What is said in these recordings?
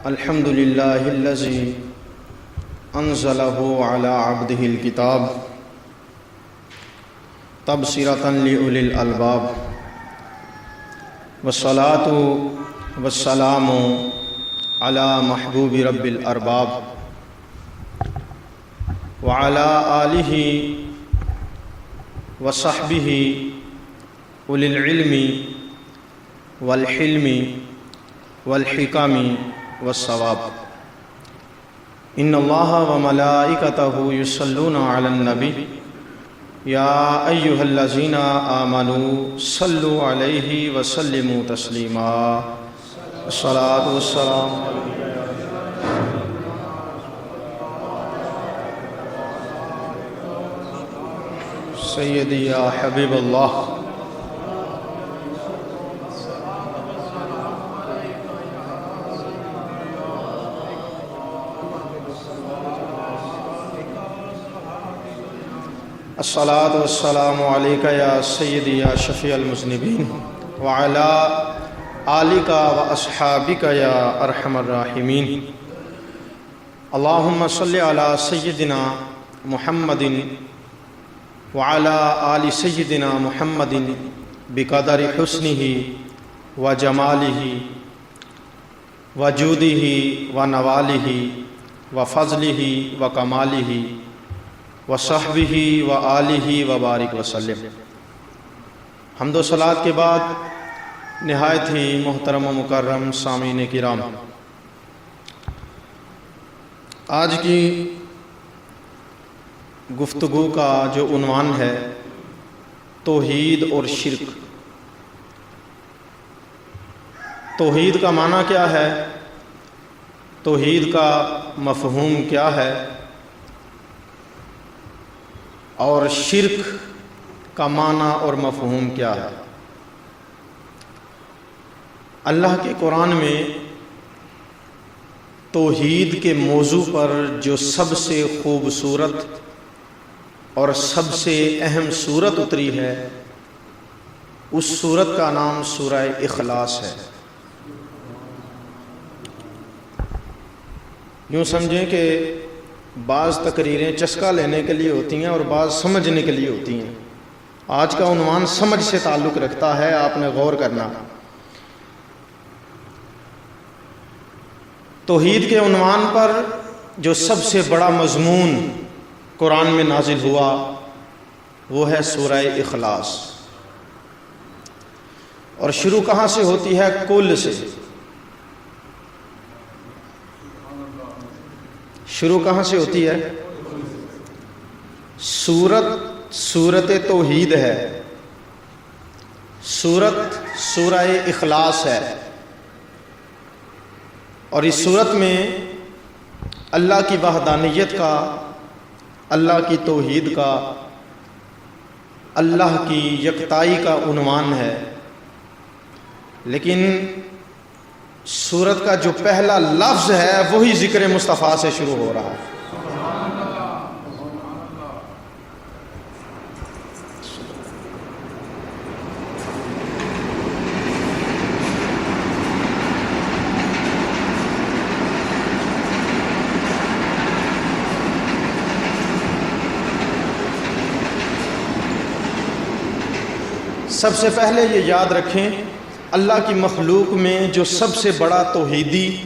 الحمد لله الذي أنزله على عبده الكتاب تبصرة لأولي الألباب، والصلاة والسلام على محبوب رب الأرباب وعلى آله وصحبه أولي العلم والحلم والحكم والصواب. ان اللہ وملائکتہ یصلون علی النبی یا ایہا الذین آمنوا صلوا علیہ وسلموا تسلیما. الصلاۃ والسلام سیدی یا حبیب اللہ. الصلاۃ والسلام علیک یا سیدی یا شفیع المذنبین وعلی آلک واصحابک یا ارحم الراحمین. اللہم صلی علی سیدنا محمد وعلی آل سیدنا محمد بقدر حسنہ وجمالہ وجودہ ونوالہ وفضلہ وکمالہ وصحبہ وآلہ وبارک وسلم. حمد و صلاۃ کے بعد نہایت ہی محترم و مکرم سامعین کرام، آج کی گفتگو کا جو عنوان ہے توحید اور شرک. توحید کا معنی کیا ہے؟ توحید کا مفہوم کیا ہے؟ اور شرک کا معنی اور مفہوم کیا ہے؟ اللہ کے قرآن میں توحید کے موضوع پر جو سب سے خوبصورت اور سب سے اہم سورت اتری ہے، اس سورت کا نام سورہ اخلاص ہے. یوں سمجھیں کہ بعض تقریریں چسکا لینے کے لیے ہوتی ہیں اور بعض سمجھنے کے لیے ہوتی ہیں. آج کا عنوان سمجھ سے تعلق رکھتا ہے، آپ نے غور کرنا. توحید کے عنوان پر جو سب سے بڑا مضمون قرآن میں نازل ہوا وہ ہے سورہ اخلاص. اور شروع کہاں سے ہوتی ہے؟ کل سے. شروع کہاں سے ہوتی ہے؟ سورت توحید ہے، سورہ اخلاص ہے. اور اس سورت میں اللہ کی وحدانیت کا، اللہ کی توحید کا، اللہ کی یکتائی کا عنوان ہے. لیکن سورت کا جو پہلا لفظ ہے وہی ذکر مصطفیٰ سے شروع ہو رہا ہے. سب سے پہلے یہ یاد رکھیں، اللہ کی مخلوق میں جو سب سے بڑا توحیدی،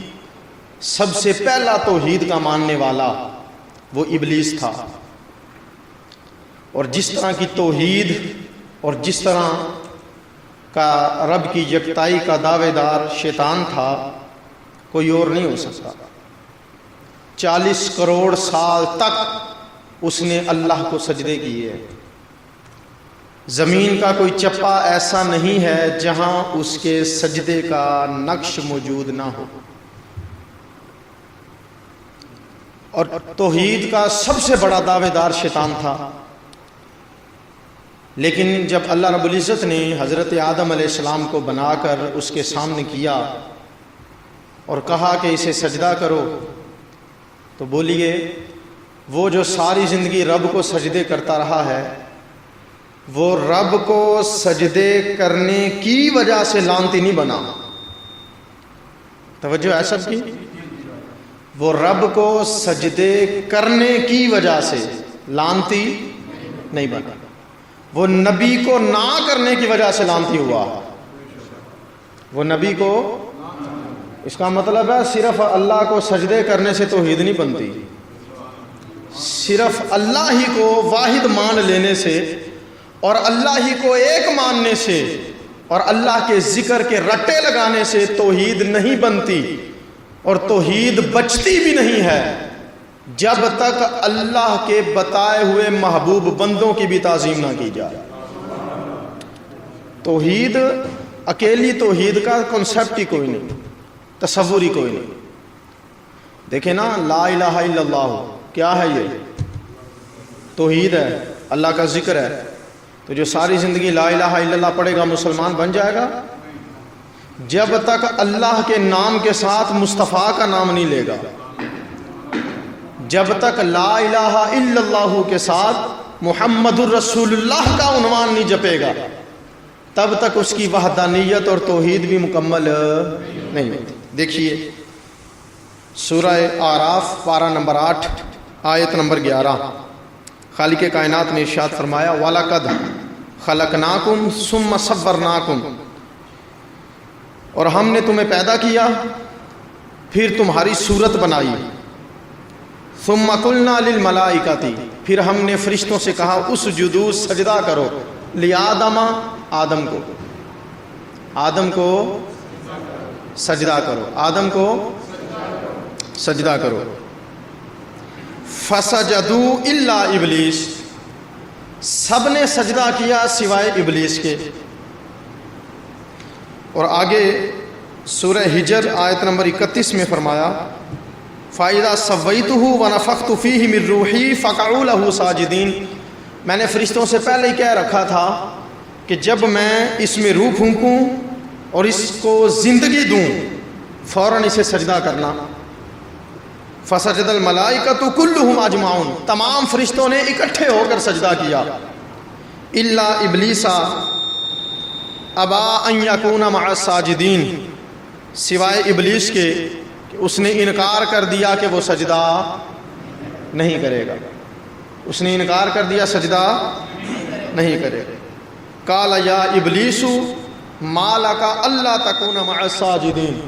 سب سے پہلا توحید کا ماننے والا وہ ابلیس تھا. اور جس طرح کی توحید اور جس طرح کا رب کی یکتائی کا دعوے دار شیطان تھا، کوئی اور نہیں ہو سکتا. 40 کروڑ سال تک اس نے اللہ کو سجدے کیے. زمین کا کوئی چپا ایسا نہیں ہے جہاں اس کے سجدے کا نقش موجود نہ ہو. اور توحید کا سب سے بڑا دعوے دار شیطان تھا. لیکن جب اللہ رب العزت نے حضرت آدم علیہ السلام کو بنا کر اس کے سامنے کیا اور کہا کہ اسے سجدہ کرو، تو بولیے وہ جو ساری زندگی رب کو سجدے کرتا رہا ہے، وہ رب کو سجدے کرنے کی وجہ سے لعنتی نہیں بنا. توجہ ہے سب کی؟ وہ رب کو سجدے کرنے کی وجہ سے لعنتی نہیں بنا، وہ نبی کو نہ کرنے کی وجہ سے لعنتی ہوا۔ وہ نبی کو، اس کا مطلب ہے صرف اللہ کو سجدے کرنے سے توحید نہیں بنتی، صرف اللہ ہی کو واحد مان لینے سے اور اللہ ہی کو ایک ماننے سے اور اللہ کے ذکر کے رٹے لگانے سے توحید نہیں بنتی، اور توحید بچتی بھی نہیں ہے جب تک اللہ کے بتائے ہوئے محبوب بندوں کی بھی تعظیم نہ کی جائے۔ توحید، اکیلی توحید کا کنسیپٹ ہی کوئی نہیں، تصور ہی کوئی نہیں۔ دیکھیں نا، لا الہ الا اللہ کیا ہے؟ یہ توحید ہے، اللہ کا ذکر ہے۔ تو جو ساری زندگی لا الہ الا اللہ پڑھے گا مسلمان بن جائے گا؟ جب تک اللہ کے نام کے ساتھ مصطفیٰ کا نام نہیں لے گا، جب تک لا الہ الا اللہ کے ساتھ محمد الرسول اللہ کا عنوان نہیں جپے گا، تب تک اس کی وحدانیت اور توحید بھی مکمل نہیں ہوتی۔ دیکھیے سورہ اعراف پارہ نمبر 8 آیت نمبر 11، خالق کائنات نے ارشاد فرمایا وَلَقَدْ خَلَقْنَاكُمْ ثُمَّ صَوَّرْنَاكُمْ، اور ہم نے تمہیں پیدا کیا پھر تمہاری صورت بنائی، ثُمَّ قُلْنَا لِلْمَلَائِكَةِ، پھر ہم نے فرشتوں سے کہا اسجدوا، سجدہ کرو، لِآدَمَ، آدم کو، آدم کو سجدہ کرو، آدم کو سجدہ کرو، فسجدوا الا ابلیس، سب نے سجدہ کیا سوائے ابلیس کے۔ اور آگے سورہ ہجر آیت نمبر 31 میں فرمایا فَإِذَا سَوَّيْتُهُ وَنَفَخْتُ فِيهِ مِن رُوحِي فَقَعُوا لَهُ سَاجِدِينَ، میں نے فرشتوں سے پہلے ہی کہہ رکھا تھا کہ جب میں اس میں روح پھونکوں اور اس کو زندگی دوں فوراً اسے سجدہ کرنا۔ فسجد الملائکۃ کلھم اجمعون، تمام فرشتوں نے اکٹھے ہو کر سجدہ کیا، الا ابلیس ابا ان یکون مع الساجدین، سوائے ابلیس کے کہ اس نے انکار کر دیا کہ وہ سجدہ نہیں کرے گا، اس نے انکار کر دیا سجدہ نہیں کرے گا۔ قال یا ابلیس ما لک الا تکون مع الساجدین،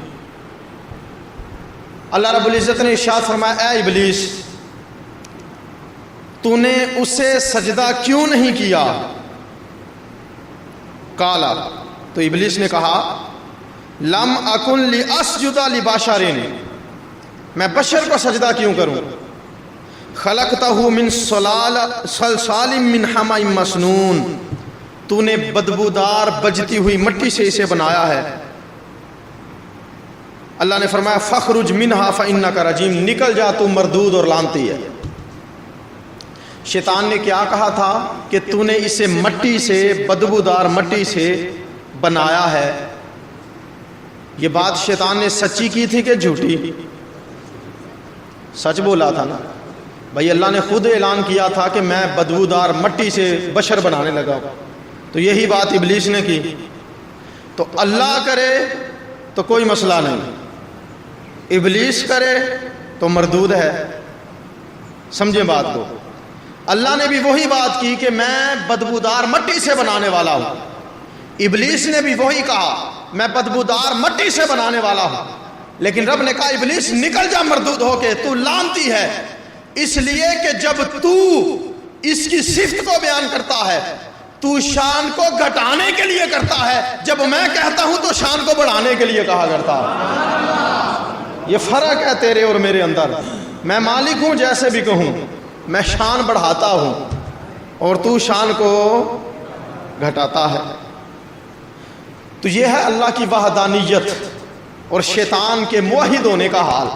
اللہ رب العزت نے ارشاد فرمایا اے ابلیس تو نے اسے سجدہ کیوں نہیں کیا؟ قالا، تو ابلیس نے کہا لم اکن لاسجد لبشر، میں بشر کو سجدہ کیوں کروں؟ خلقتہ من صلصال من حمأ مسنون، تو نے بدبودار بجتی ہوئی مٹی سے اسے بنایا ہے۔ اللہ نے فرمایا فخرج منہا فإنک رجیم، نکل جا تو مردود اور لعنتی ہے۔ شیطان نے کیا کہا تھا کہ تو نے اسے مٹی سے، بدبودار مٹی سے بنایا ہے۔ یہ بات شیطان نے سچی کی تھی کہ جھوٹی؟ سچ بولا تھا نا بھائی، اللہ نے خود اعلان کیا تھا کہ میں بدبودار مٹی سے بشر بنانے لگا، تو یہی بات ابلیس نے کی۔ تو اللہ کرے تو کوئی مسئلہ نہیں، ابلیس کرے تو مردود ہے۔ سمجھیں بات کو، اللہ نے بھی وہی بات کی کہ میں بدبودار مٹی سے بنانے والا ہوں، ابلیس نے بھی وہی کہا میں بدبودار مٹی سے بنانے والا ہوں، لیکن رب نے کہا ابلیس نکل جا مردود ہو کے، تو لعنتی ہے، اس لیے کہ جب تو اس کی صفت کو بیان کرتا ہے تو شان کو گھٹانے کے لیے کرتا ہے، جب میں کہتا ہوں تو شان کو بڑھانے کے لیے کہا کرتا ہے۔ یہ فرق ہے تیرے اور میرے اندر، میں مالک ہوں جیسے بھی کہوں، میں شان بڑھاتا ہوں اور تو شان کو گھٹاتا ہے۔ تو یہ ہے اللہ کی وحدانیت اور شیطان کے موحد ہونے کا حال۔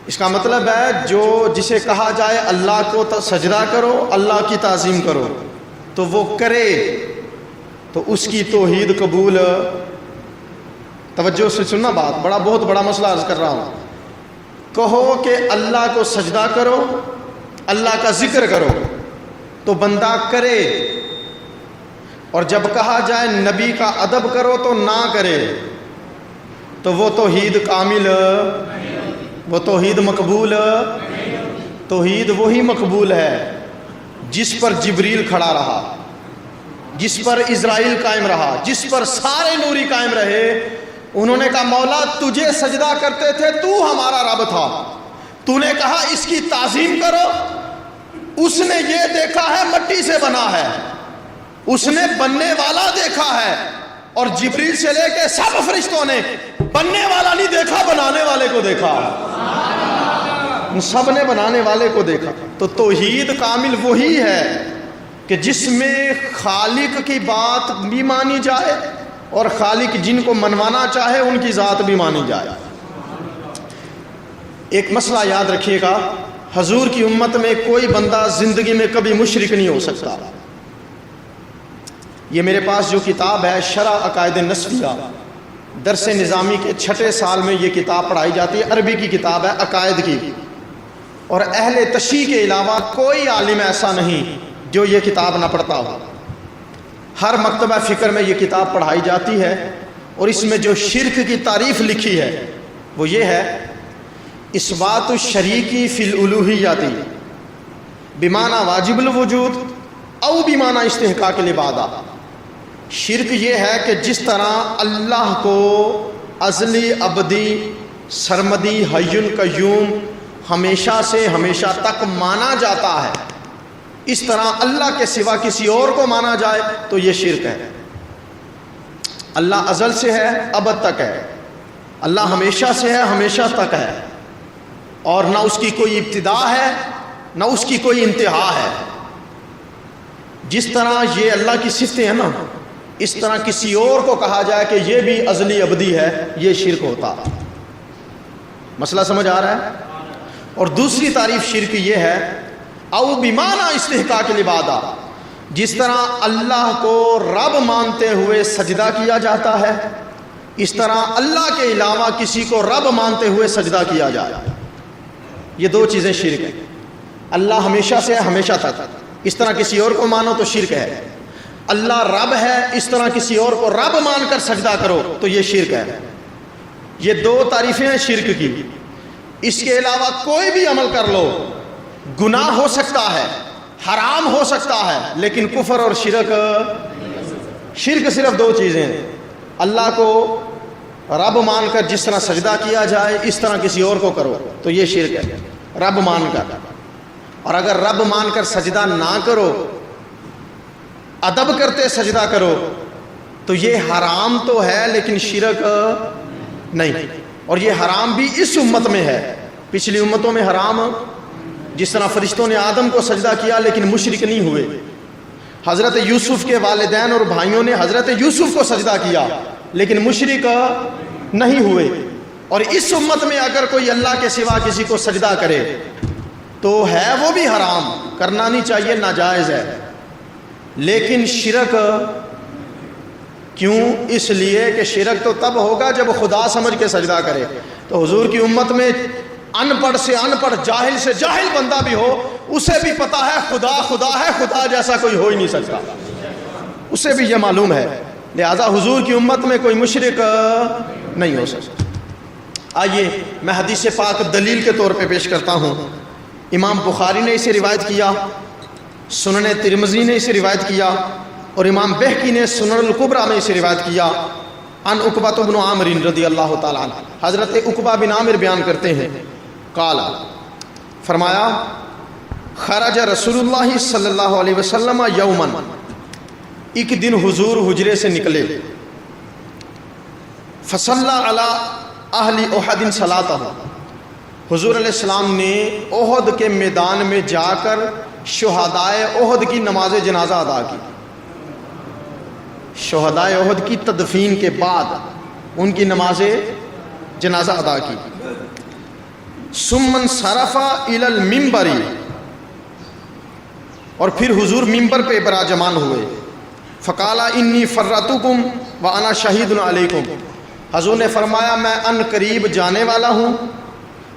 اس کا مطلب ہے جو جسے کہا جائے اللہ کو سجدہ کرو، اللہ کی تعظیم کرو، تو وہ کرے تو اس کی توحید قبول۔ توجہ سے سننا بات، بہت بڑا مسئلہ عرض کر رہا ہوں۔ کہو کہ اللہ کو سجدہ کرو، اللہ کا ذکر کرو، تو بندہ کرے، اور جب کہا جائے نبی کا ادب کرو تو نہ کرے، تو وہ توحید کامل وہ توحید مقبول، توحید وہی مقبول ہے جس پر جبریل کھڑا رہا، جس پر اسرائیل قائم رہا، جس پر سارے نوری قائم رہے۔ انہوں نے کہا مولا تجھے سجدہ کرتے تھے، تو ہمارا رب تھا، تو نے کہا اس کی تعظیم کرو۔ اس نے یہ دیکھا ہے مٹی سے بنا ہے، اس نے بننے والا دیکھا ہے، اور جبریل سے لے کے سب فرشتوں نے بننے والا نہیں دیکھا، بنانے والے کو دیکھا، سب نے بنانے والے کو دیکھا۔ تو توحید کامل وہی ہے کہ جس میں خالق کی بات بھی مانی جائے اور خالق جن کو منوانا چاہے ان کی ذات بھی مانی جائے۔ ایک مسئلہ یاد رکھیے گا، حضور کی امت میں کوئی بندہ زندگی میں کبھی مشرک نہیں ہو سکتا۔ یہ میرے پاس جو کتاب ہے شرح عقائد نسفیہ، درس نظامی کے 6 سال میں یہ کتاب پڑھائی جاتی ہے، عربی کی کتاب ہے عقائد کی، اور اہل تشیع کے علاوہ کوئی عالم ایسا نہیں جو یہ کتاب نہ پڑھتا ہو۔ ہر مکتبہ فکر میں یہ کتاب پڑھائی جاتی ہے، اور اس میں جو شرک کی تعریف لکھی ہے وہ یہ ہے: اثبات الشریکی فی الالوہیۃ بمعنی واجب الوجود او بمعنی استحقاق العبادہ۔ شرک یہ ہے کہ جس طرح اللہ کو ازلی، ابدی، سرمدی، حی قیوم، ہمیشہ سے ہمیشہ تک مانا جاتا ہے، اس طرح اللہ کے سوا کسی اور کو مانا جائے تو یہ شرک ہے۔ اللہ ازل سے ہے، ابد تک ہے، اللہ ہمیشہ سے ہے، ہمیشہ تک ہے، اور نہ اس کی کوئی ابتدا ہے نہ اس کی کوئی انتہا ہے۔ جس طرح یہ اللہ کی صفتیں ہیں نا، اس طرح کسی اور کو کہا جائے کہ یہ بھی ازلی ابدی ہے، یہ شرک ہوتا۔ مسئلہ سمجھ آ رہا ہے؟ اور دوسری تعریف شرک یہ ہے: او بمعنی استحقاق العبادہ، جس طرح اللہ کو رب مانتے ہوئے سجدہ کیا جاتا ہے، اس طرح اللہ کے علاوہ کسی کو رب مانتے ہوئے سجدہ کیا جائے۔ یہ دو چیزیں شرک ہیں۔ اللہ ہمیشہ سے ہے، ہمیشہ تک، اس طرح کسی اور کو مانو تو شرک ہے۔ اللہ رب ہے، اس طرح کسی اور کو رب مان کر سجدہ کرو تو یہ شرک ہے۔ یہ دو تعریفیں ہیں شرک کی۔ اس کے علاوہ کوئی بھی عمل کر لو، گناہ ہو سکتا ہے، حرام ہو سکتا ہے، لیکن کفر اور شرک صرف دو چیزیں ہیں: اللہ کو رب مان کر جس طرح سجدہ کیا جائے اس طرح کسی اور کو کرو تو یہ شرک ہے، رب مان کر۔ اور اگر رب مان کر سجدہ نہ کرو، ادب کرتے سجدہ کرو، تو یہ حرام تو ہے لیکن شرک نہیں۔ اور یہ حرام بھی اس امت میں ہے، پچھلی امتوں میں حرام، جس طرح فرشتوں نے آدم کو سجدہ کیا لیکن مشرک نہیں ہوئے، حضرت یوسف کے والدین اور بھائیوں نے حضرت یوسف کو سجدہ کیا لیکن مشرک نہیں ہوئے۔ اور اس امت میں اگر کوئی اللہ کے سوا کسی کو سجدہ کرے تو ہے وہ بھی حرام، کرنا نہیں چاہیے، ناجائز ہے۔ لیکن شرک کیوں؟ اس لیے کہ شرک تو تب ہوگا جب خدا سمجھ کے سجدہ کرے۔ تو حضور کی امت میں ان پڑھ سے ان پڑھ، جاہل سے جاہل بندہ بھی ہو، اسے بھی پتا ہے خدا خدا ہے، خدا جیسا کوئی ہو ہی نہیں سکتا، اسے بھی یہ معلوم ہے۔ لہذا حضور کی امت میں کوئی مشرک نہیں ہو سکتا۔ آئیے میں حدیث پاک دلیل کے طور پہ پیش کرتا ہوں۔ امام بخاری نے اسے روایت کیا، سنن ترمذی نے اسے روایت کیا، اور امام بہقی نے سنن الکبریٰ میں اسے روایت کیا۔ عن عقبہ بن عامر رضی اللہ تعالیٰ عنہ، حضرت عقبہ بن عامر بیان کرتے ہیں، قال، فرمایا، خرج رسول اللہ صلی اللہ علیہ وسلم یوما، ایک دن حضور حجرے سے نکلے، فصلی علی اہل احد صلاتہ، حضور علیہ السلام نے احد کے میدان میں جا کر شہدائے احد کی نماز جنازہ ادا کی۔ شہدائے احد کی تدفین کے بعد ان کی نماز جنازہ ادا کی۔ ثم انصرف الی المنبر، اور پھر حضور ممبر پہ براجمان ہوئے۔ فقال انی فرتکم وانا شہید علیکم، حضور نے فرمایا میں ان قریب جانے والا ہوں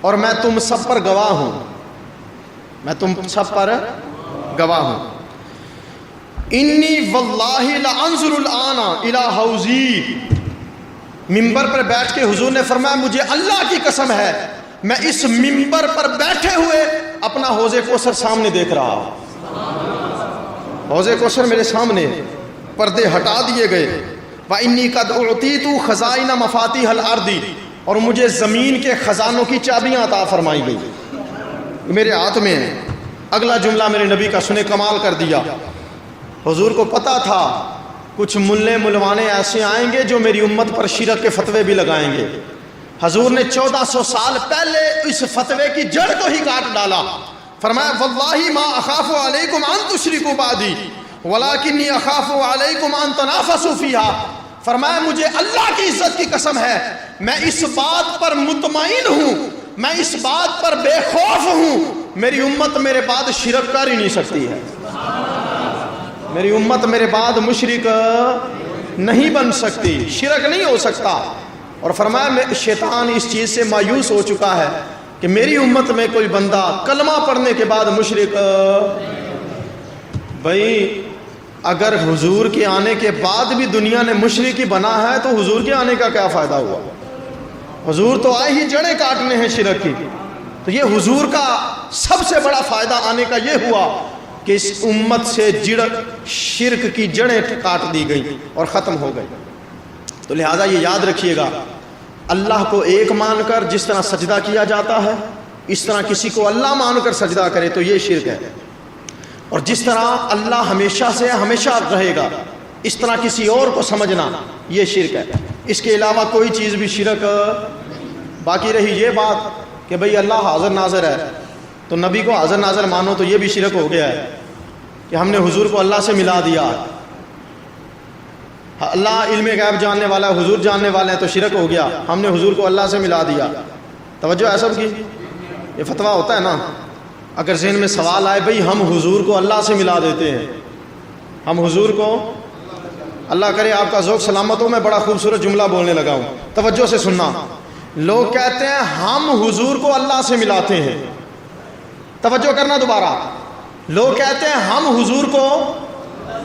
اور میں تم سب پر گواہ ہوں، میں تم سب پر گواہ ہوں۔ انی واللہ لانظر الآن الی حوضی، ممبر پر بیٹھ کے حضور نے فرمایا مجھے اللہ کی قسم ہے میں اس منبر پر بیٹھے ہوئے اپنا حوض کوثر سامنے دیکھ رہا ہوں. حوض کوثر میرے سامنے، پردے ہٹا دیے گئے. وَإِنِّي قَدْ أُعْطِيتُ خَزَائِنَ مَفَاتِيحَ الْأَرْضِ، اور مجھے زمین کے خزانوں کی چابیاں عطا فرمائی گئی، میرے ہاتھ میں ہے. اگلا جملہ میرے نبی کا سنے کمال کر دیا. حضور کو پتا تھا کچھ ملے ملوانے ایسے آئیں گے جو میری امت پر شرک کے فتوے بھی لگائیں گے. حضور نے 1400 سال پہلے اس فتوے کی جڑ کو ہی کاٹ ڈالا. فرمایا واللہ ما اخاف علیکم ان تشرکوا بعدی ولکنی اخاف علیکم ان تنافسوا فیہا. فرمایا مجھے اللہ کی عزت کی قسم ہے، میں اس بات پر مطمئن ہوں، میں اس بات پر بے خوف ہوں، میری امت میرے بعد شرک کر ہی نہیں سکتی ہے. میری امت میرے بعد مشرک نہیں بن سکتی، شرک نہیں ہو سکتا. اور فرمایا شیطان اس چیز سے مایوس ہو چکا ہے کہ میری امت میں کوئی بندہ کلمہ پڑھنے کے بعد مشرک. بھائی اگر حضور کے آنے کے بعد بھی دنیا نے مشرک ہی بنا ہے تو حضور کے آنے کا کیا فائدہ ہوا؟ حضور تو آئے ہی جڑیں کاٹنے ہیں شرک کی. تو یہ حضور کا سب سے بڑا فائدہ آنے کا یہ ہوا کہ اس امت سے شرک کی جڑیں کاٹ دی گئی اور ختم ہو گئی. تو لہٰذا یہ یاد رکھیے گا، اللہ کو ایک مان کر جس طرح سجدہ کیا جاتا ہے، اس طرح کسی کو اللہ مان کر سجدہ کرے تو یہ شرک ہے. اور جس طرح اللہ ہمیشہ سے ہمیشہ رہے گا، اس طرح کسی اور کو سمجھنا یہ شرک ہے. اس کے علاوہ کوئی چیز بھی شرک. باقی رہی یہ بات کہ بھئی اللہ حاضر ناظر ہے تو نبی کو حاضر ناظر مانو تو یہ بھی شرک ہو گیا ہے کہ ہم نے حضور کو اللہ سے ملا دیا. اللہ علم غیب جاننے والا ہے، حضور جاننے والے ہیں تو شرک ہو گیا، ہم نے حضور کو اللہ سے ملا دیا. توجہ ہے سب کی؟ یہ فتویٰ ہوتا ہے نا. اگر ذہن میں سوال آئے بھئی ہم حضور کو اللہ سے ملا دیتے ہیں، ہم حضور کو، اللہ کرے آپ کا ذوق سلامت ہو، میں بڑا خوبصورت جملہ بولنے لگا ہوں، توجہ سے سننا. لوگ کہتے ہیں ہم حضور کو اللہ سے ملاتے ہیں. توجہ کرنا دوبارہ. لوگ کہتے ہیں ہم حضور کو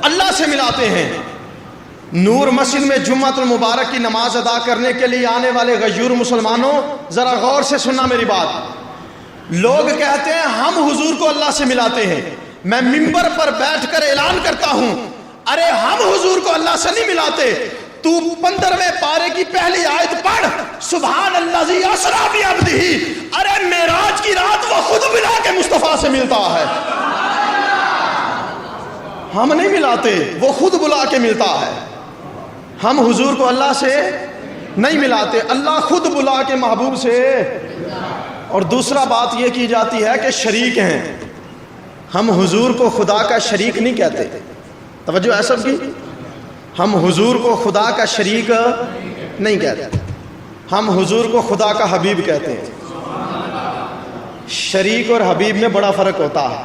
اللہ سے ملاتے ہیں. نور مسجد میں جمعۃ المبارک کی نماز ادا کرنے کے لیے آنے والے غیور مسلمانوں ذرا غور سے سننا میری بات. لوگ کہتے ہیں ہم حضور کو اللہ سے ملاتے ہیں. میں منبر پر بیٹھ کر اعلان کرتا ہوں، ارے ہم حضور کو اللہ سے نہیں ملاتے. تو 15ویں پارے کی پہلی آیت پڑھ، سبحان الذی اسری بعبدہ. ارے معراج کی رات وہ خود ملا کے مصطفیٰ سے ملتا ہے، ہم نہیں ملاتے، وہ خود بلا کے ملتا ہے. ہم حضور کو اللہ سے نہیں ملاتے، اللہ خود بلا کے محبوب سے. اور دوسرا بات یہ کی جاتی ہے کہ شریک ہیں. ہم حضور کو خدا کا شریک نہیں کہتے. توجہ ہے سب کی؟ ہم حضور کو خدا کا شریک نہیں کہتے، ہم حضور کو خدا کا حبیب کہتے ہیں. شریک اور حبیب میں بڑا فرق ہوتا ہے.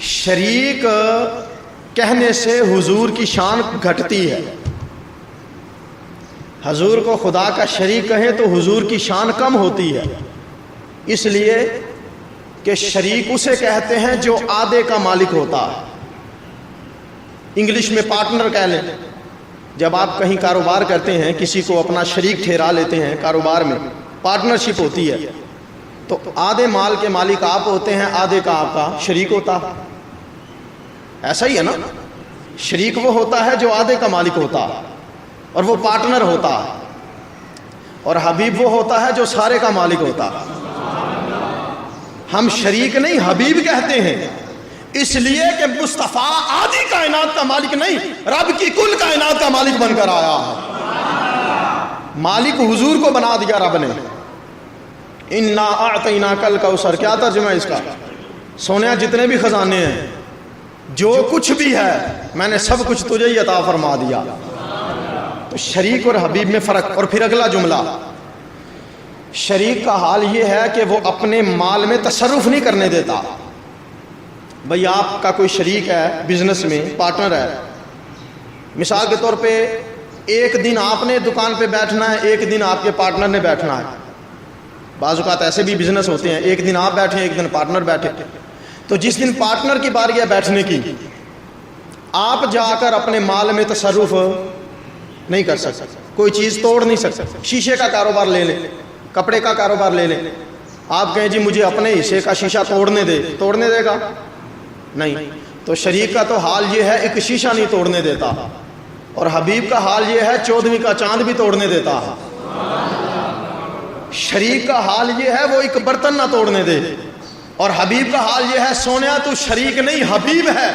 شریک کہنے سے حضور کی شان گھٹتی ہے. حضور کو خدا کا شریک کہیں تو حضور کی شان کم ہوتی ہے، اس لیے کہ شریک اسے کہتے ہیں جو آدھے کا مالک ہوتا ہے. انگلش میں پارٹنر کہہ لیں. جب آپ کہیں کاروبار کرتے ہیں، کسی کو اپنا شریک ٹھہرا لیتے ہیں کاروبار میں، پارٹنرشپ ہوتی ہے، تو آدھے مال کے مالک آپ ہوتے ہیں، آدھے کا آپ کا شریک ہوتا ہے. ایسا ہی ہے نا؟ شریک وہ ہوتا ہے جو آدھے کا مالک ہوتا ہے اور وہ پارٹنر ہوتا ہے، اور حبیب وہ ہوتا ہے جو سارے کا مالک ہوتا ہے. ہم شریک نہیں حبیب کہتے ہیں، اس لیے کہ مصطفیٰ آدھی کائنات کا مالک نہیں، رب کی کل کائنات کا مالک بن کر آیا ہے. مالک حضور کو بنا دیا رب نے. انا اعطیناک الکوثر، کیا ترجمہ ہے اس کا؟ سونیا جتنے بھی خزانے ہیں، جو کچھ بھی ہے، میں نے سب کچھ تجھے ہی عطا فرما دیا. تو شریک اور حبیب میں فرق. اور پھر اگلا جملہ، شریک کا حال یہ ہے کہ وہ اپنے مال میں تصرف نہیں کرنے دیتا. بھئی آپ کا کوئی شریک ہے بزنس میں، پارٹنر ہے، مثال کے طور پہ ایک دن آپ نے دکان پہ بیٹھنا ہے، ایک دن آپ کے پارٹنر نے بیٹھنا ہے. بعض اوقات ایسے بھی بزنس ہوتے ہیں، ایک دن آپ بیٹھے ایک دن پارٹنر بیٹھے. تو جس دن پارٹنر کی باری ہے بیٹھنے کی، آپ جا کر اپنے مال میں تصرف نہیں کر سکتے، کوئی چیز توڑ نہیں سکتے. شیشے کا کاروبار لے لیں، کپڑے کا کاروبار لے لیں, آپ کہیں جی مجھے اپنے حصے کا شیشہ توڑنے دے گا نہیں. تو شریک کا تو حال یہ ہے ایک شیشہ نہیں توڑنے دیتا, اور حبیب کا حال یہ ہے 14ویں کا چاند بھی توڑنے دیتا. شریک کا حال یہ ہے وہ ایک برتن نہ توڑنے دے, اور حبیب کا حال یہ ہے سونیا تو شریک نہیں حبیب ہے,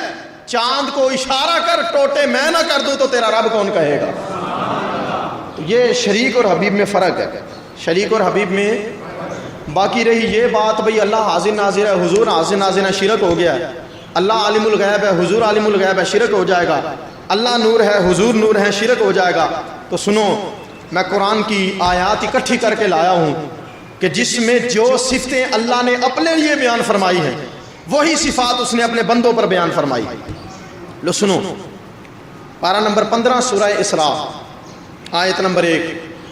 چاند کو اشارہ کر ٹوٹے میں نہ کر دوں تو تیرا رب کون کہے گا. یہ شریک اور حبیب میں فرق ہے, شریک اور حبیب میں. باقی رہی یہ بات بھئی اللہ حاضر ناظر ہے, حضور حاضر ناظر ہے, شرک ہو گیا ہے. اللہ عالم الغیب ہے, حضور عالم الغیب ہے, شرک ہو جائے گا. اللہ نور ہے, حضور نور ہے, شرک ہو جائے گا. تو سنو, میں قرآن کی آیات اکٹھی کر کے لایا ہوں کہ جس میں جو صفتیں اللہ نے اپنے لیے بیان فرمائی ہیں وہی صفات اس نے اپنے بندوں پر بیان فرمائی. لو سنو, پارہ نمبر 15 سورہ اسراء آیت نمبر 1,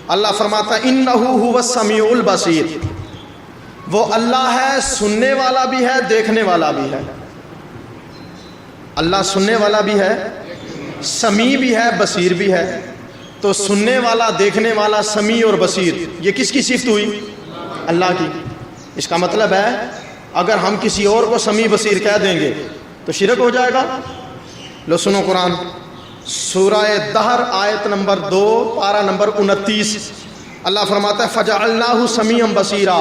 اللہ فرماتا ہے انہو هو السمیع البصیر, وہ اللہ ہے سننے والا بھی ہے دیکھنے والا بھی ہے. اللہ سننے والا بھی ہے, سمیع بھی ہے, بصیر بھی ہے. تو سننے والا, دیکھنے والا, سمیع اور بصیر, یہ کس کی صفت ہوئی؟ اللہ کی. اس کا مطلب ہے اگر ہم کسی اور کو سمیع بصیر کہہ دیں گے تو شرک ہو جائے گا. لو سنو قرآن, سورہ دہر آیت نمبر 2 پارہ نمبر 29, اللہ فرماتا ہے فجعلناہ سمیعا بصیرا,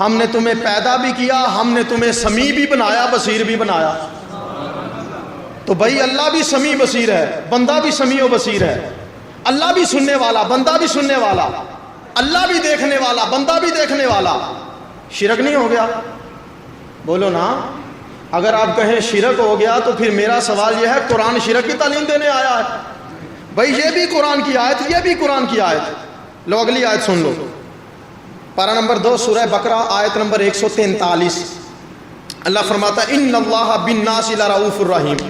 ہم نے تمہیں پیدا بھی کیا, ہم نے تمہیں سمیع بھی بنایا, بصیر بھی بنایا. تو بھائی اللہ بھی سمیع بصیر ہے, بندہ بھی سمیع و بصیر ہے. اللہ بھی سننے والا, بندہ بھی سننے والا, اللہ بھی دیکھنے والا, بندہ بھی دیکھنے والا. شرک نہیں ہو گیا؟ بولو نا. اگر آپ کہیں شرک ہو گیا تو پھر میرا سوال یہ ہے قرآن شرک کی تعلیم دینے آیا ہے؟ بھائی یہ بھی قرآن کی آیت, یہ بھی قرآن کی آیت. لو اگلی آیت سن لو, پارہ نمبر 2 سورہ بقرہ آیت نمبر 143, اللہ فرماتا ہے ان اللہ بالناس لرؤوف الرحیم,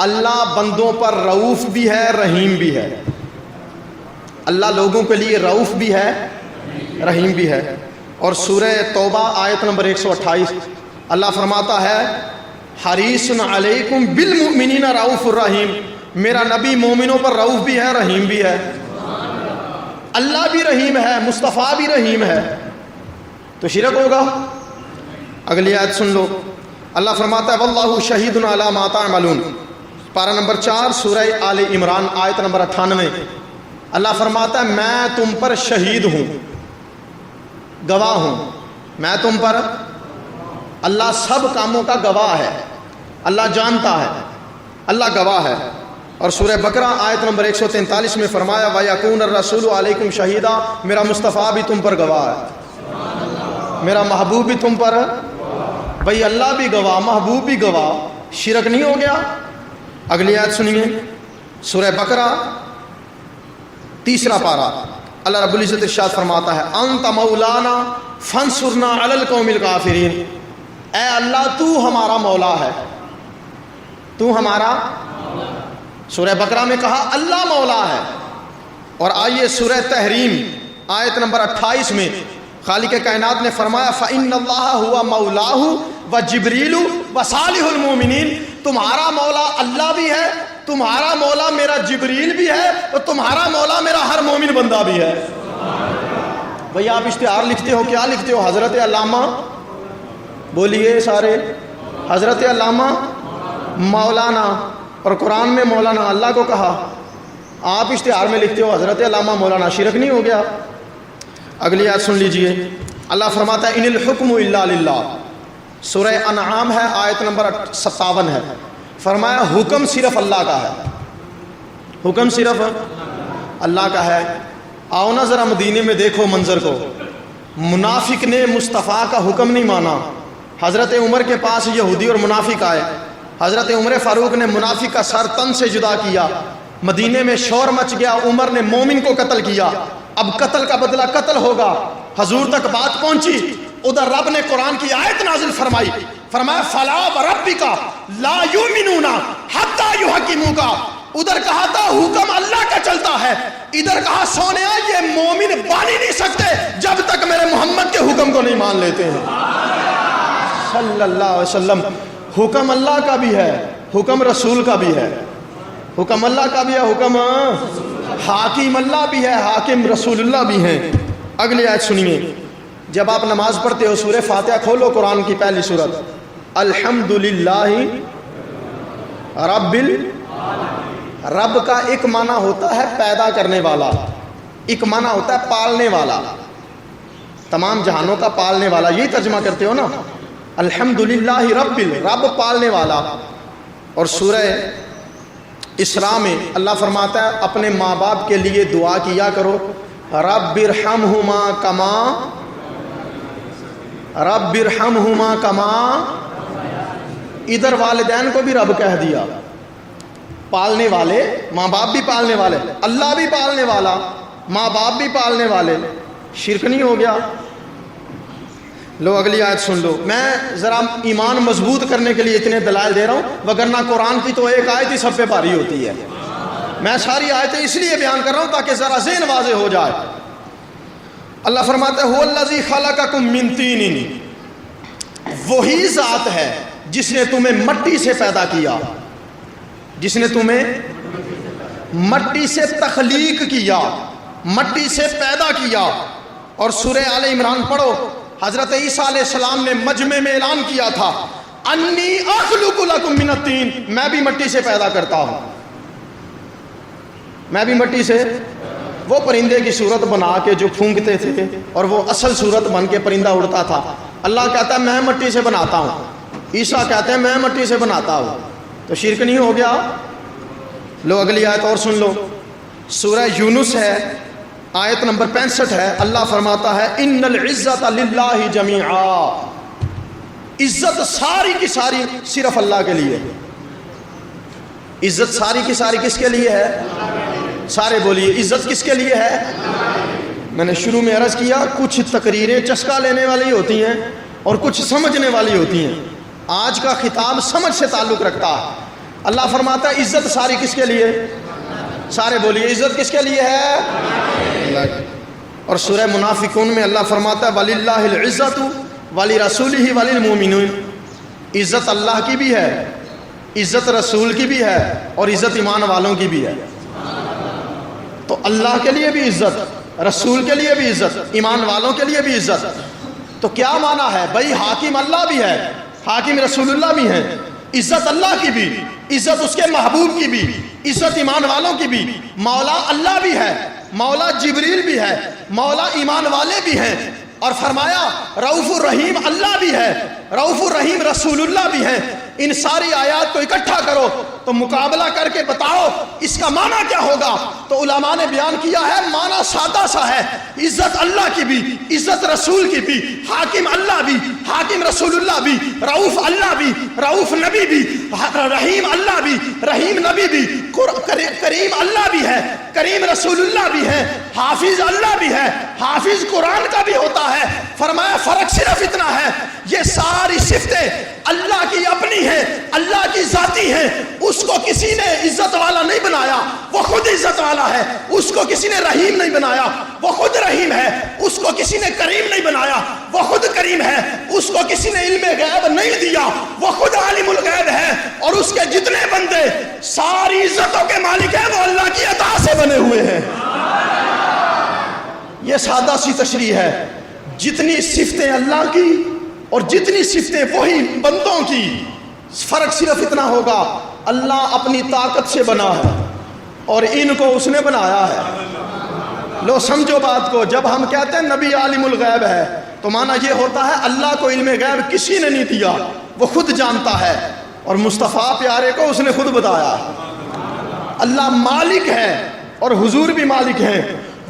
اللہ بندوں پر رؤوف بھی ہے رحیم بھی ہے. اللہ لوگوں کے لیے رؤوف بھی ہے رحیم بھی ہے. اور سورہ توبہ آیت نمبر 128 اللہ فرماتا ہے حریص علیکم بالمؤمنین رؤوف الرحیم, میرا نبی مومنوں پر رؤوف بھی ہے رحیم بھی ہے. اللہ بھی رحیم ہے, مصطفیٰ بھی رحیم ہے, تو شرک ہوگا؟ اگلی آیت سن لو, اللہ فرماتا ہے واللہ شہید علی ما تعملون, پارہ نمبر 4 سورہ آل عمران آیت نمبر 98, اللہ فرماتا ہے میں تم پر شہید ہوں, گواہ ہوں. میں تم پر, اللہ سب کاموں کا گواہ ہے, اللہ جانتا ہے, اللہ گواہ ہے. اور سورہ بقرہ آیت نمبر 143 میں فرمایا وَيَكُونَ الرَّسُولُ عَلَيْكُمْ شَهِيدًا, میرا مصطفیٰ بھی تم پر گواہ ہے, میرا محبوب بھی تم پر. بھئی اللہ بھی گواہ, محبوب بھی گواہ, شرک نہیں ہو گیا؟ اگلی آیت سنیے, سورہ بقرہ 3 پارہ, اللہ رب العزت ارشاد فرماتا ہے انت مولانا فانصرنا علی القوم الکافرین, اے اللہ تو ہمارا مولا ہے, تو ہمارا. سورہ بقرہ میں کہا اللہ مولا ہے. اور آئیے سورہ تحریم آیت نمبر 28 میں خالق کائنات نے فرمایا فإن اللہ ہوا مولاہ و جبریل و صالح المومنین, تمہارا مولا اللہ بھی ہے, تمہارا مولا میرا جبریل بھی ہے, اور تمہارا مولا میرا ہر مومن بندہ بھی ہے. بھئی آپ اشتہار لکھتے ہو, کیا لکھتے ہو؟ حضرت علامہ, بولیے سارے, حضرت علامہ مولانا, اور قرآن میں مولانا اللہ کو کہا. آپ اشتہار میں لکھتے ہو حضرت علامہ مولانا, شرک نہیں ہو گیا؟ اگلی آیت سن لیجئے, اللہ فرماتا ہے ان الحکم الا للہ, سورہ انعام ہے آیت نمبر 57 ہے, فرمایا حکم صرف اللہ کا ہے, حکم صرف اللہ کا ہے. آؤ نا ذرا مدینے میں دیکھو منظر کو, منافق نے مصطفیٰ کا حکم نہیں مانا. حضرت عمر کے پاس یہودی اور منافق آئے, حضرت عمر فاروق نے منافق کا سر تن سے جدا کیا, مدینے میں شور مچ گیا, عمر نے مومن کو قتل کیا, اب قتل کا بدلہ قتل ہوگا. حضور تک بات پہنچی, ادھر رب نے قرآن کی آیت نازل فرمائی, فرمایا فلا وربک لا یؤمنون حتی یحکموک. ادھر کہا تھا حکم اللہ کا چلتا ہے, ادھر کہا سونیا یہ مومن بن ہی نہیں سکتے جب تک میرے محمد کے حکم کو نہیں مان لیتے ہیں صلی اللہ علیہ وسلم. حکم اللہ کا بھی ہے, حکم رسول کا بھی ہے, حکم اللہ کا بھی ہے, حکم حاکم اللہ بھی ہے, حاکم رسول اللہ بھی ہیں. اگلی آیت سنیے، جب آپ نماز پڑھتے ہو سورہ فاتحہ کھولو، قرآن کی پہلی سورت، الحمدللہ رب کا ایک معنی ہوتا ہے پیدا کرنے والا، ایک معنی ہوتا ہے پالنے والا، تمام جہانوں کا پالنے والا، یہی ترجمہ کرتے ہو نا، الحمدللہ رب پالنے والا۔ اور سورہ اسراء میں اللہ فرماتا ہے اپنے ماں باپ کے لیے دعا کیا کرو، رب ارحمہما کما، ادھر والدین کو بھی رب کہہ دیا، پالنے والے، ماں باپ بھی پالنے والے، اللہ بھی پالنے والا، ماں باپ بھی پالنے والے، شرک نہیں ہو گیا؟ لو اگلی آیت سن لو، میں ذرا ایمان مضبوط کرنے کے لیے اتنے دلائل دے رہا ہوں، وگرنہ قرآن کی تو ایک آیت ہی سب پہ بھاری ہوتی ہے، میں ساری آیتیں اس لیے بیان کر رہا ہوں تاکہ ذرا ذہن واضح ہو جائے۔ اللہ فرماتا ہے هو الذی خلقکم من طین، وہی ذات ہے جس نے تمہیں مٹی سے پیدا کیا، جس نے تمہیں مٹی سے تخلیق کیا، مٹی سے پیدا کیا۔ اور سورہ آل عمران پڑھو، حضرت عیسیٰ علیہ السلام نے مجمع میں اعلان کیا تھا، انی اخلق لکم من الطین، میں بھی مٹی سے پیدا کرتا ہوں، میں بھی مٹی سے۔ وہ پرندے کی صورت بنا کے جو پھونکتے تھے اور وہ اصل صورت بن کے پرندہ اڑتا تھا، اللہ کہتا ہے میں مٹی سے بناتا ہوں، عیسیٰ کہتے ہیں میں مٹی سے بناتا ہوں، تو شرک نہیں ہو گیا؟ لو اگلی آیت اور سن لو، سورہ یونس ہے، آیت نمبر 65 ہے، اللہ فرماتا ہے ان العزت للہ جمیعا، عزت ساری کی ساری صرف اللہ کے لیے، عزت ساری کی ساری کس کے لیے ہے؟ سارے بولیے عزت کس کے لیے ہے؟ میں نے شروع میں عرض کیا کچھ تقریریں چسکا لینے والی ہوتی ہیں اور کچھ سمجھنے والی ہوتی ہیں، آج کا خطاب سمجھ سے تعلق رکھتا ہے۔ اللہ فرماتا ہے عزت ساری کس کے لیے؟ سارے بولیے عزت کس کے لیے ہے؟ اللہ کی۔ اور سورہ منافقون میں اللہ فرماتا ہے وَلِلَّهِ الْعِزَّةُ وَلِرَسُولِهِ وَلِلْمُؤْمِنِينَ، عزت اللہ کی بھی ہے، عزت رسول کی بھی ہے، اور عزت ایمان والوں کی بھی ہے۔ تو اللہ کے لیے بھی عزت، رسول کے لیے بھی عزت، ایمان والوں کے لیے بھی عزت۔ تو کیا معنی ہے بھائی؟ حاکم اللہ بھی ہے، حاکم رسول اللہ بھی ہیں، عزت اللہ کی بھی، عزت اس کے محبوب کی بھی، عزت ایمان والوں کی بھی، مولا اللہ بھی ہے، مولا جبریل بھی ہے، مولا ایمان والے بھی ہیں، اور فرمایا رؤوف الرحیم اللہ بھی ہے، رؤوف الرحیم رسول اللہ بھی ہیں۔ ان ساری آیات کو اکٹھا کرو تو مقابلہ کر کے بتاؤ اس کا معنی کیا ہوگا؟ تو علماء نے بیان کیا ہے معنی سادہ سا ہے، عزت اللہ کی بھی، عزت رسول کی بھی، حاکم اللہ بھی، حاکم رسول اللہ بھی، رؤوف اللہ بھی، رؤوف نبی بھی، رحیم اللہ بھی، رحیم نبی بھی، کریم اللہ بھی ہے، کریم رسول اللہ بھی ہے، حافظ اللہ بھی ہے، حافظ قرآن کا بھی ہوتا ہے۔ فرمایا فرق صرف اتنا ہے، یہ ساری صفتیں اللہ کی اپنی ہیں، اللہ کی ذاتی ہیں، اس کو کسی نے عزت والا نہیں بنایا، وہ خود عزت والا ہے، اس کو کسی نے رحیم نہیں بنایا، وہ خود رحیم ہے، اس کو کسی نے کریم نہیں بنایا، وہ خود کریم ہے، اس کو کسی نے علم غیب نہیں دیا، وہ خود عالم الغیب ہے، اور اس کے جتنے بندے ساری عزتوں کے مالک ہیں وہ اللہ کی عطا سے بنے ہوئے ہیں۔ یہ سادہ سی تشریح ہے، جتنی صفتیں اللہ کی اور جتنی صفتیں وہی بندوں کی، فرق صرف اتنا ہوگا اللہ اپنی طاقت سے بنا ہے اور ان کو اس نے بنایا ہے۔ لو سمجھو بات کو، جب ہم کہتے ہیں نبی عالم الغیب ہے تو معنی یہ ہوتا ہے اللہ کو علم غیب کسی نے نہیں دیا، وہ خود جانتا ہے، اور مصطفیٰ پیارے کو اس نے خود بتایا۔ اللہ مالک ہے اور حضور بھی مالک ہیں،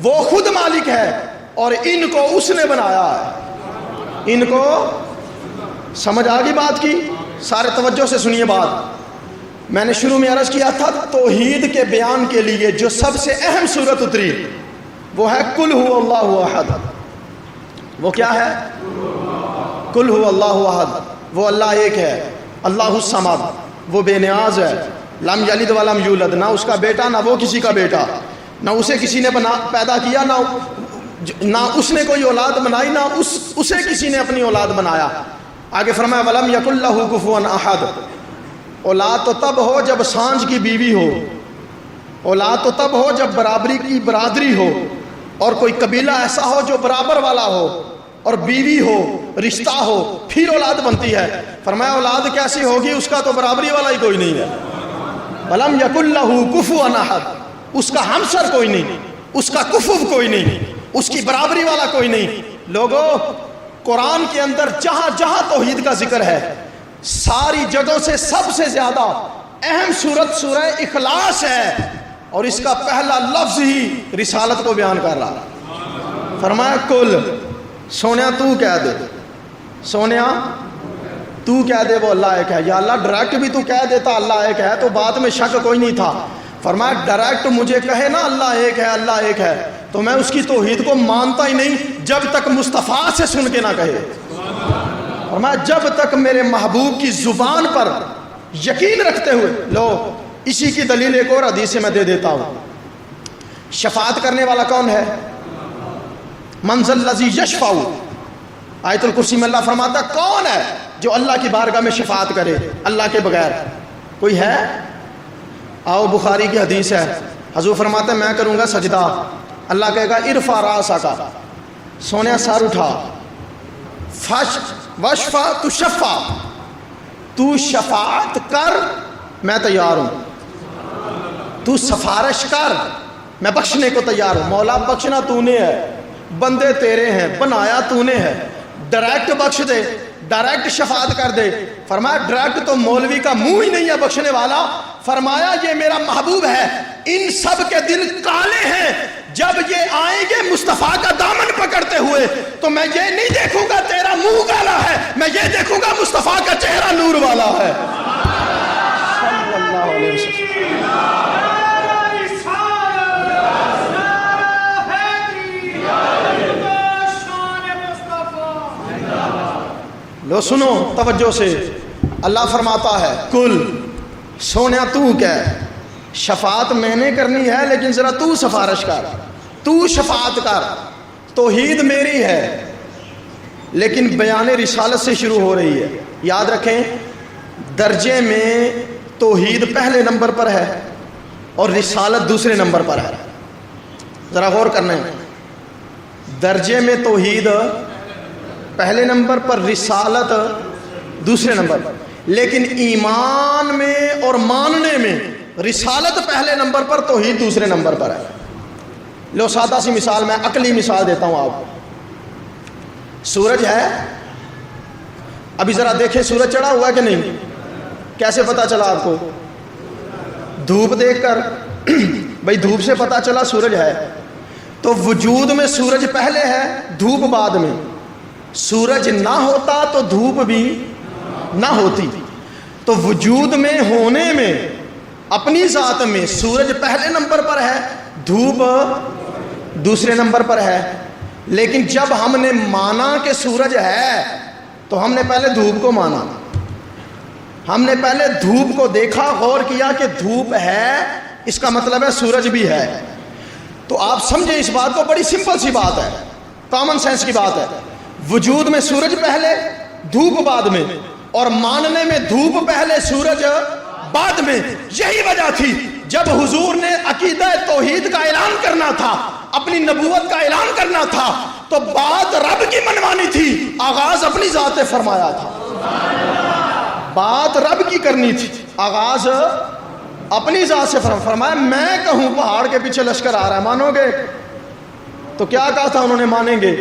وہ خود مالک ہے اور ان کو اس نے بنایا ہے۔ ان کو سمجھ آگی بات کی؟ سارے توجہ سے سنیے بات۔ میں نے شروع میں عرض کیا تھا توحید کے بیان کے لیے جو سب سے اہم صورت اتری وہ ہے قل هو اللہ احد۔ وہ کیا ہے؟ قل هو اللہ احد، وہ اللہ ایک ہے، اللہ الصمد، وہ بے نیاز ہے، لم یلد ولم یولد، نہ اس کا بیٹا نہ وہ کسی کا بیٹا، نہ اسے کسی نے پیدا کیا، نہ اس نے کوئی اولاد بنائی، نہ اسے کسی نے اپنی اولاد بنایا۔ آگے فرمایا ولم یکن لہ کفوا احد، اولاد تو تب ہو جب سانج کی بیوی ہو، اولاد تو تب ہو جب برابری کی برادری ہو، اور کوئی قبیلہ ایسا ہو جو برابر والا ہو اور بیوی ہو, رشتہ ہو, پھر اولاد بنتی ہے. فرمایا اولاد کیسی ہوگی, اس کا تو برابری والا ہی کوئی نہیں ہے. وَلَمْ يَكُنْ لَهُ كُفُوًا أَحَدٌ, اس کا ہمسر کوئی نہیں, اس کا کفو کوئی نہیں, اس کی برابری والا کوئی نہیں. لوگوں, قرآن کے اندر جہاں جہاں توحید کا ذکر ہے, ساری جگہوں سے سب سے زیادہ اہم سورت سورہ اخلاص ہے, اور اس کا پہلا لفظ ہی رسالت کو بیان کر رہا. فرمایا کل, سونیا تو کہہ دے, سونیا تو کہہ دے وہ اللہ ایک ہے. یا اللہ ڈائریکٹ بھی تو کہہ دیتا اللہ ایک ہے تو بات میں شک کوئی نہیں تھا. فرمایا ڈائریکٹ مجھے کہے نا اللہ ایک ہے, اللہ ایک ہے, تو میں اس کی توحید کو مانتا ہی نہیں جب تک مصطفیٰ سے سن کے نہ کہے. فرمایا جب تک میرے محبوب کی زبان پر یقین رکھتے ہوئے. لو, اسی کی دلیل ایک اور حدیث سے میں دے دیتا ہوں. شفاعت کرنے والا کون ہے؟ من ذا الذی یشفع. آیت الکرسی میں اللہ فرماتا ہے کون ہے جو اللہ کی بارگاہ میں شفاعت کرے اللہ کے بغیر؟ کوئی ہے؟ آؤ, بخاری کی حدیث ہے, حضور فرماتا ہے میں کروں گا سجدہ, اللہ کہے گا ارفع راسک, سونیا سر اٹھا, وشفع تشفع, تو شفاعت کر میں تیار ہوں, تو سفارش کر میں بخشنے کو تیار ہوں. مولا بخشنا تو نے ہے, بندے تیرے ہیں, بنایا تو نے ہے, ڈائریکٹ بخش دے, ڈائریکٹ شفاعت کر دے. فرمایا ڈائریکٹ تو مولوی کا منہ ہی نہیں ہے بخشنے والا. فرمایا یہ میرا محبوب ہے, ان سب کے دل کالے ہیں, جب یہ آئیں گے مصطفیٰ کا دامن پکڑتے ہوئے تو میں یہ نہیں دیکھوں گا تیرا منہ کالا ہے, میں یہ دیکھوں گا مصطفیٰ کا چہرہ نور والا ہے. صلی اللہ علیہ وسلم. لو سنو توجہ سے, اللہ فرماتا ہے کل, سونیا تو کہہ, شفاعت میں نے کرنی ہے لیکن ذرا تو سفارش کر, تو شفاعت کر. توحید میری ہے لیکن بیان رسالت سے شروع ہو رہی ہے. یاد رکھیں, درجے میں توحید پہلے نمبر پر ہے اور رسالت دوسرے نمبر پر ہے. ذرا غور کرنا ہے, درجے میں توحید پہلے نمبر پر, رسالت دوسرے نمبر پر, لیکن ایمان میں اور ماننے میں رسالت پہلے نمبر پر, توحید دوسرے نمبر پر ہے. لو سادہ سی مثال, میں عقلی مثال دیتا ہوں آپ. سورج ہے, ابھی ذرا دیکھیں سورج چڑھا ہوا ہے کہ نہیں, کیسے پتا چلا آپ کو؟ دھوپ دیکھ کر. بھئی دھوپ سے پتا چلا سورج ہے, تو وجود میں سورج پہلے ہے, دھوپ بعد میں. سورج نہ ہوتا تو دھوپ بھی نہ ہوتی. تو وجود میں ہونے میں اپنی ذات میں سورج پہلے نمبر پر ہے, دھوپ دوسرے نمبر پر ہے. لیکن جب ہم نے مانا کہ سورج ہے تو ہم نے پہلے دھوپ کو مانا, ہم نے پہلے دھوپ کو دیکھا, غور کیا کہ دھوپ ہے, اس کا مطلب ہے سورج بھی ہے. تو آپ سمجھیں اس بات کو, بڑی سمپل سی بات ہے, کامن سینس کی بات ہے. وجود میں سورج پہلے, دھوپ بعد میں, اور ماننے میں دھوپ پہلے سورج بعد میں. یہی وجہ تھی جب حضور نے عقیدہ توحید کا اعلان کرنا تھا, اپنی نبوت کا اعلان کرنا تھا, تو بات رب کی منوانی تھی, آغاز اپنی ذات فرمایا تھا. بات رب کی کرنی تھی, آغاز اپنی ذات سے فرمایا. میں کہوں پہاڑ کے پیچھے لشکر آ رہا ہے, مانو گے؟ تو کیا کہا تھا انہوں نے, مانیں گے.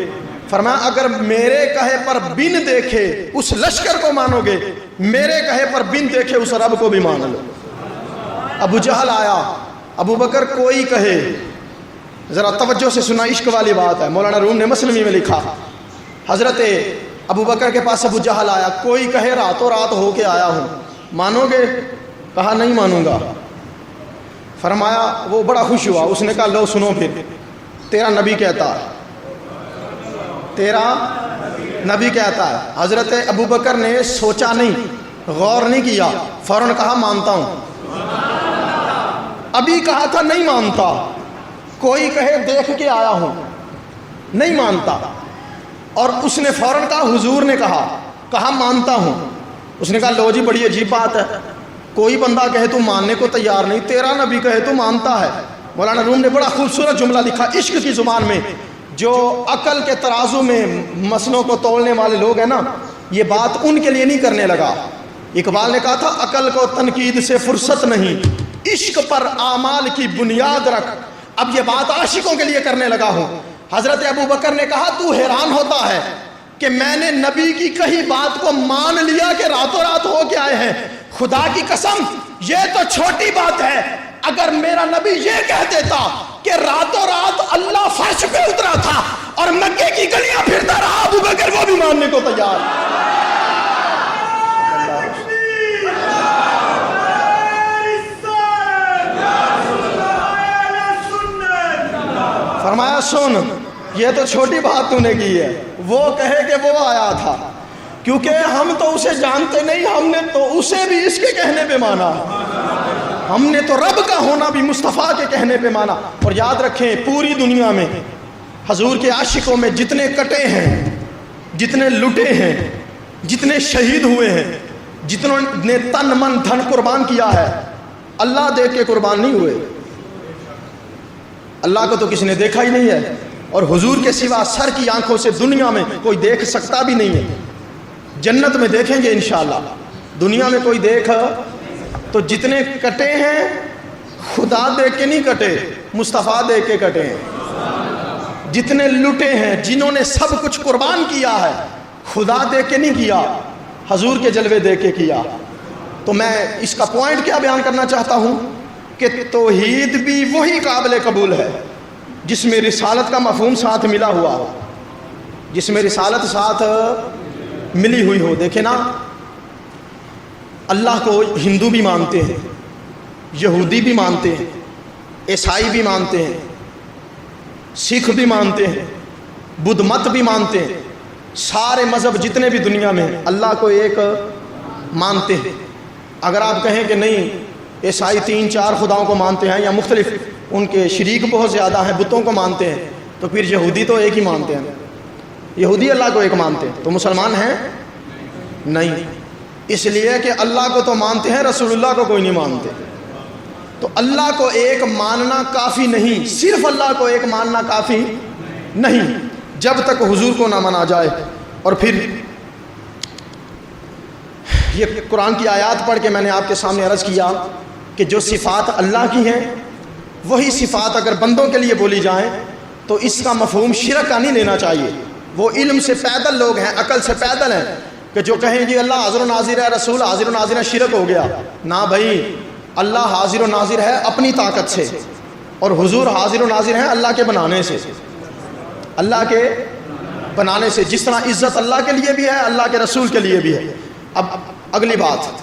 فرمایا اگر میرے کہے پر بن دیکھے اس لشکر کو مانو گے, میرے کہے پر بن دیکھے اس رب کو بھی مان لو. ابو جہل آیا, ابو بکر کوئی کہے, ذرا توجہ سے سنا, عشق والی بات ہے. مولانا روم نے مسلمی میں لکھا, حضرت ابو بکر کے پاس ابو جہل آیا, کوئی کہے راتوں رات ہو کے آیا ہوں, مانو گے؟ کہا نہیں مانوں گا. فرمایا, وہ بڑا خوش ہوا, اس نے کہا لو سنو پھر, تیرا نبی کہتا ہے, تیرا نبی کہتا ہے. حضرت ابو بکر نے سوچا نہیں, غور نہیں کیا, فوراً کہا مانتا ہوں. ابھی کہا تھا نہیں مانتا, کوئی کہے دیکھ کے آیا ہوں, نہیں مانتا. اور اس نے فوراً کہا, حضور نے کہا مانتا ہوں. اس نے کہا لو جی بڑی عجیب بات ہے, کوئی بندہ کہے تو ماننے کو تیار نہیں, تیرا نبی کہے تو مانتا ہے. مولانا روم نے بڑا خوبصورت جملہ لکھا عشق کی زبان میں. جو عقل کے ترازو میں مسلوں کو تولنے والے لوگ ہیں نا، یہ بات ان کے لیے نہیں کرنے لگا. اقبال نے کہا تھا عقل کو تنقید سے فرصت نہیں، عشق پر اعمال کی بنیاد رکھ. اب یہ بات عاشقوں کے لیے کرنے لگا ہوں. حضرت ابو بکر نے کہا تو حیران ہوتا ہے کہ میں نے نبی کی کہی بات کو مان لیا کہ راتوں رات ہو کے آئے ہیں. خدا کی قسم یہ تو چھوٹی بات ہے. اگر میرا نبی یہ کہہ دیتا کہ راتوں رات اللہ فرش پہ اترا تھا اور مکے کی گلیاں پھرتا رہا، ابو بکر وہ بھی ماننے کو تیار. فرمایا سن، یہ تو چھوٹی بات تو نے کی ہے. وہ کہے کہ وہ آیا تھا، کیونکہ ہم تو اسے جانتے نہیں، ہم نے تو اسے بھی اس کے کہنے پہ مانا. ہم نے تو رب کا ہونا بھی مصطفیٰ کے کہنے پہ مانا. اور یاد رکھیں پوری دنیا میں حضور کے عاشقوں میں جتنے کٹے ہیں، جتنے لٹے ہیں، جتنے شہید ہوئے ہیں، جتنوں نے تن من دھن قربان کیا ہے، اللہ دیکھ کے قربان نہیں ہوئے. اللہ کو تو کسی نے دیکھا ہی نہیں ہے، اور حضور کے سوا سر کی آنکھوں سے دنیا میں کوئی دیکھ سکتا بھی نہیں ہے. جنت میں دیکھیں گے انشاءاللہ، دنیا میں کوئی دیکھ. تو جتنے کٹے ہیں خدا دیکھ کے نہیں کٹے، مصطفیٰ دیکھ کے کٹے ہیں. جتنے لٹے ہیں، جنہوں نے سب کچھ قربان کیا ہے، خدا دیکھ کے نہیں کیا، حضور کے جلوے دیکھ کے کیا. تو میں اس کا پوائنٹ کیا بیان کرنا چاہتا ہوں کہ توحید بھی وہی قابل قبول ہے جس میں رسالت کا مفہوم ساتھ ملا ہوا ہو، جس میں رسالت ساتھ ملی ہوئی ہو. دیکھیں نا، اللہ کو ہندو بھی مانتے ہیں، یہودی بھی مانتے ہیں، عیسائی بھی مانتے ہیں، سکھ بھی مانتے ہیں، بدھ مت بھی مانتے ہیں. سارے مذہب جتنے بھی دنیا میں اللہ کو ایک مانتے ہیں. اگر آپ کہیں کہ نہیں عیسائی 3-4 خداؤں کو مانتے ہیں یا مختلف ان کے شریک بہت زیادہ ہیں، بتوں کو مانتے ہیں، تو پھر یہودی تو ایک ہی مانتے ہیں. یہودی اللہ کو ایک مانتے ہیں، تو مسلمان ہیں نہیں. اس لیے کہ اللہ کو تو مانتے ہیں، رسول اللہ کو کوئی نہیں مانتے. تو اللہ کو ایک ماننا کافی نہیں، صرف اللہ کو ایک ماننا کافی نہیں جب تک حضور کو نہ مانا جائے. اور پھر یہ قرآن کی آیات پڑھ کے میں نے آپ کے سامنے عرض کیا کہ جو صفات اللہ کی ہیں وہی صفات اگر بندوں کے لیے بولی جائیں تو اس کا مفہوم شرک کا نہیں لینا چاہیے. وہ علم سے پیدل لوگ ہیں، عقل سے پیدل ہیں کہ جو کہیں گے اللہ حاضر و ناظر ہے، رسول حاضر و ناظر ہے، شرک ہو گیا. نہ بھائی، اللہ حاضر و ناظر ہے اپنی طاقت سے، اور حضور حاضر و ناظر ہیں اللہ کے بنانے سے. اللہ کے بنانے سے جس طرح عزت اللہ کے لیے بھی ہے، اللہ کے رسول کے لیے بھی ہے. اب اگلی بات،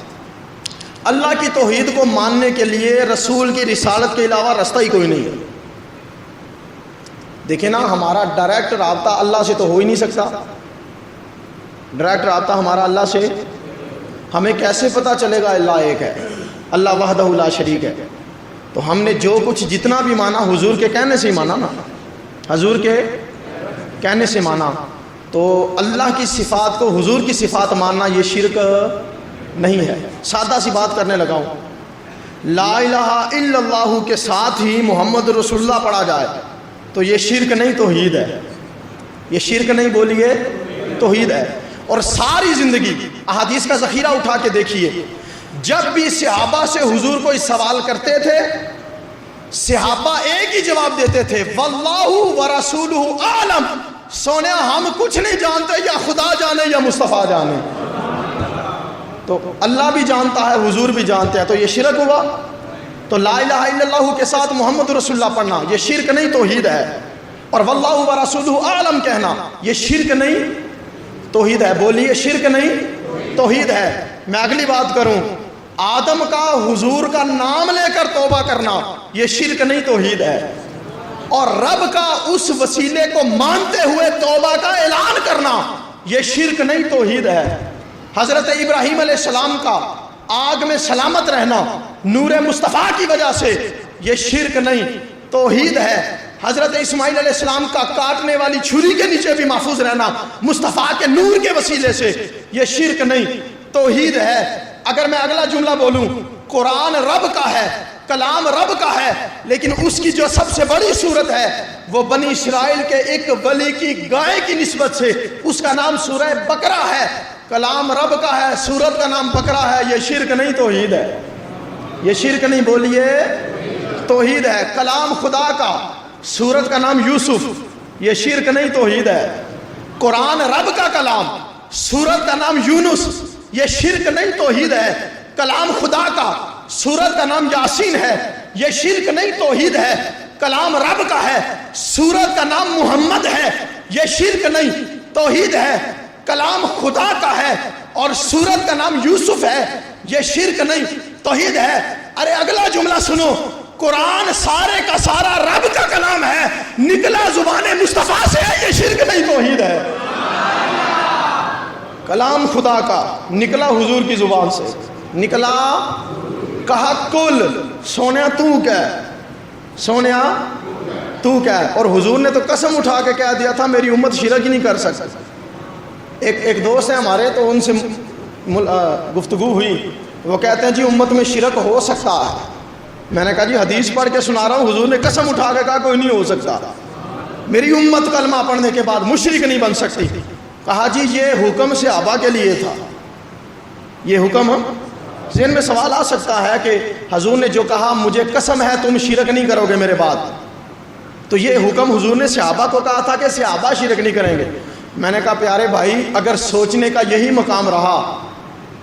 اللہ کی توحید کو ماننے کے لیے رسول کی رسالت کے علاوہ راستہ ہی کوئی نہیں ہے. دیکھیں نا، ہمارا ڈائریکٹ رابطہ اللہ سے تو ہو ہی نہیں سکتا. ڈائریکٹ رابطہ ہمارا اللہ سے، ہمیں کیسے پتہ چلے گا اللہ ایک ہے، اللہ وحدہ لا شریک ہے؟ تو ہم نے جو کچھ جتنا بھی مانا حضور کے کہنے سے ہی مانا نا، حضور کے کہنے سے مانا. تو اللہ کی صفات کو حضور کی صفات ماننا یہ شرک نہیں ہے. سادہ سی بات کرنے لگا ہوں، لا الہ الا اللہ کے ساتھ ہی محمد رسول اللہ پڑھا جائے تو یہ شرک نہیں توحید ہے. یہ شرک نہیں، بولیے توحید ہے. اور ساری زندگی احادیث کا ذخیرہ اٹھا کے دیکھیے، جب بھی صحابہ سے حضور کوئی سوال کرتے تھے صحابہ ایک ہی جواب دیتے تھے، واللہ ورسولہ اعلم. سونیا ہم کچھ نہیں جانتے، یا خدا جانے یا مصطفیٰ جانے. تو اللہ بھی جانتا ہے، حضور بھی جانتے ہیں، تو یہ شرک ہوا. تو لا الہ الا اللہ کے ساتھ محمد رسول اللہ پڑھنا یہ شرک نہیں توحید ہے. اور واللہ ورسولہ اعلم کہنا یہ شرک نہیں توحید ہے. بولیے شرک نہیں توحید ہے. میں اگلی بات کروں، آدم کا حضور کا نام لے کر توبہ کرنا یہ شرک نہیں توحید ہے. اور رب کا اس وسیلے کو مانتے ہوئے توبہ کا اعلان کرنا یہ شرک نہیں توحید ہے. حضرت ابراہیم علیہ السلام کا آگ میں سلامت رہنا نور مصطفیٰ کی وجہ سے یہ شرک نہیں توحید ہے. حضرت اسماعیل علیہ السلام کا کاٹنے والی چھری کے نیچے بھی محفوظ رہنا مصطفیٰ کے نور کے وسیلے سے یہ شرک نہیں توحید ہے. اگر میں اگلا جملہ بولوں، قرآن رب کا ہے، کلام رب کا ہے، لیکن اس کی جو سب سے بڑی صورت ہے وہ بنی اسرائیل کے ایک ولی کی گائے کی نسبت سے، اس کا نام سورہ بقرہ ہے۔ کلام رب کا ہے، سورت کا نام بقرہ ہے، یہ شرک نہیں توحید ہے؟ یہ شرک نہیں، بولیے توحید ہے۔ کلام خدا کا، سورت کا نام یوسف، یہ شرک نہیں توحید ہے۔ قرآن رب کا کلام، سورت کا نام یونس، یہ شرک نہیں توحید ہے۔ کلام خدا کا، سورت کا نام یاسین ہے، یہ شرک نہیں توحید ہے۔ کلام رب کا ہے، سورت کا نام محمد ہے، یہ شرک نہیں توحید ہے۔ کلام خدا کا ہے اور سورت کا نام یوسف ہے، یہ شرک نہیں توحید ہے۔ ارے اگلا جملہ سنو، قرآن سارے کا سارا رب کا کلام ہے، نکلا زبان مصطفیٰ سے ہے، یہ شرک نہیں توحید ہے۔ کلام خدا کا نکلا حضور کی زبان سے، نکلا، کہا کل، سونیا تو کیا، سونیا تو کیا، اور حضور نے تو قسم اٹھا کے کہہ دیا تھا میری امت شرک ہی نہیں کر سکتی۔ ایک دوست ہیں ہمارے، تو ان سے گفتگو ہوئی، وہ کہتے ہیں جی امت میں شرک ہو سکتا ہے۔ میں نے کہا جی حدیث پڑھ کے سنا رہا ہوں، حضور نے قسم اٹھا کے کہا کوئی نہیں ہو سکتا، میری امت کلمہ پڑھنے کے بعد مشرک نہیں بن سکتی۔ کہا جی یہ حکم صحابہ کے لیے تھا، یہ حکم، ذہن میں سوال آ سکتا ہے کہ حضور نے جو کہا مجھے قسم ہے تم شرک نہیں کرو گے میرے بعد، تو یہ حکم حضور نے صحابہ کو کہا تھا کہ صحابہ شرک نہیں کریں گے۔ میں نے کہا پیارے بھائی، اگر سوچنے کا یہی مقام رہا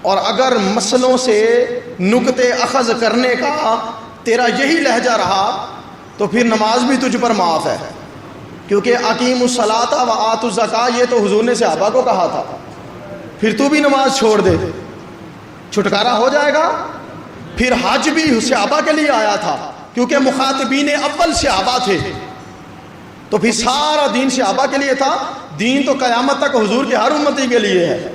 اور اگر مسئلوں سے نقطے اخذ کرنے کا تیرا یہی لہجہ رہا تو پھر نماز بھی تجھ پر معاف ہے، کیونکہ اقیموا الصلاۃ و آتوا الزکاۃ یہ تو حضور نے صحابہ کو کہا تھا، پھر تو بھی نماز چھوڑ دے چھٹکارا ہو جائے گا۔ پھر حج بھی صحابہ کے لیے آیا تھا، کیونکہ مخاطبین اول صحابہ تھے، تو پھر سارا دین صحابہ کے لیے تھا، دین تو قیامت تک حضور کے ہر امتی کے لیے ہے۔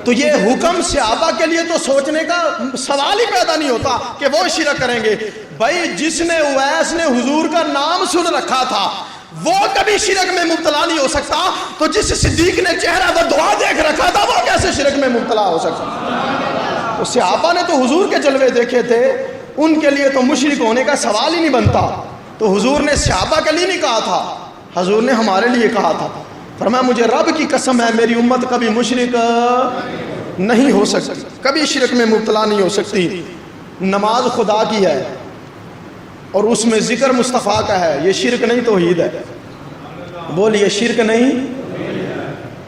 تو یہ حکم صحابہ کے لیے تو سوچنے کا سوال ہی پیدا نہیں ہوتا کہ وہ شرک کریں گے۔ بھائی جس نے اویس نے حضور کا نام سن رکھا تھا وہ کبھی شرک میں مبتلا نہیں ہو سکتا، تو جس صدیق نے چہرہ و دعا دیکھ رکھا تھا وہ کیسے شرک میں مبتلا ہو سکتا؟ تو صحابہ نے تو حضور کے جلوے دیکھے تھے، ان کے لیے تو مشرک ہونے کا سوال ہی نہیں بنتا۔ تو حضور نے صحابہ کے لیے نہیں کہا تھا، حضور نے ہمارے لیے کہا تھا، فرمایا مجھے رب کی قسم ہے میری امت کبھی مشرک نہیں ہو سکتی، کبھی شرک میں مبتلا نہیں ہو سکتی۔ نماز خدا کی ہے اور اس میں ذکر مصطفیٰ کا ہے، یہ شرک نہیں توحید ہے؟ بولیے شرک نہیں،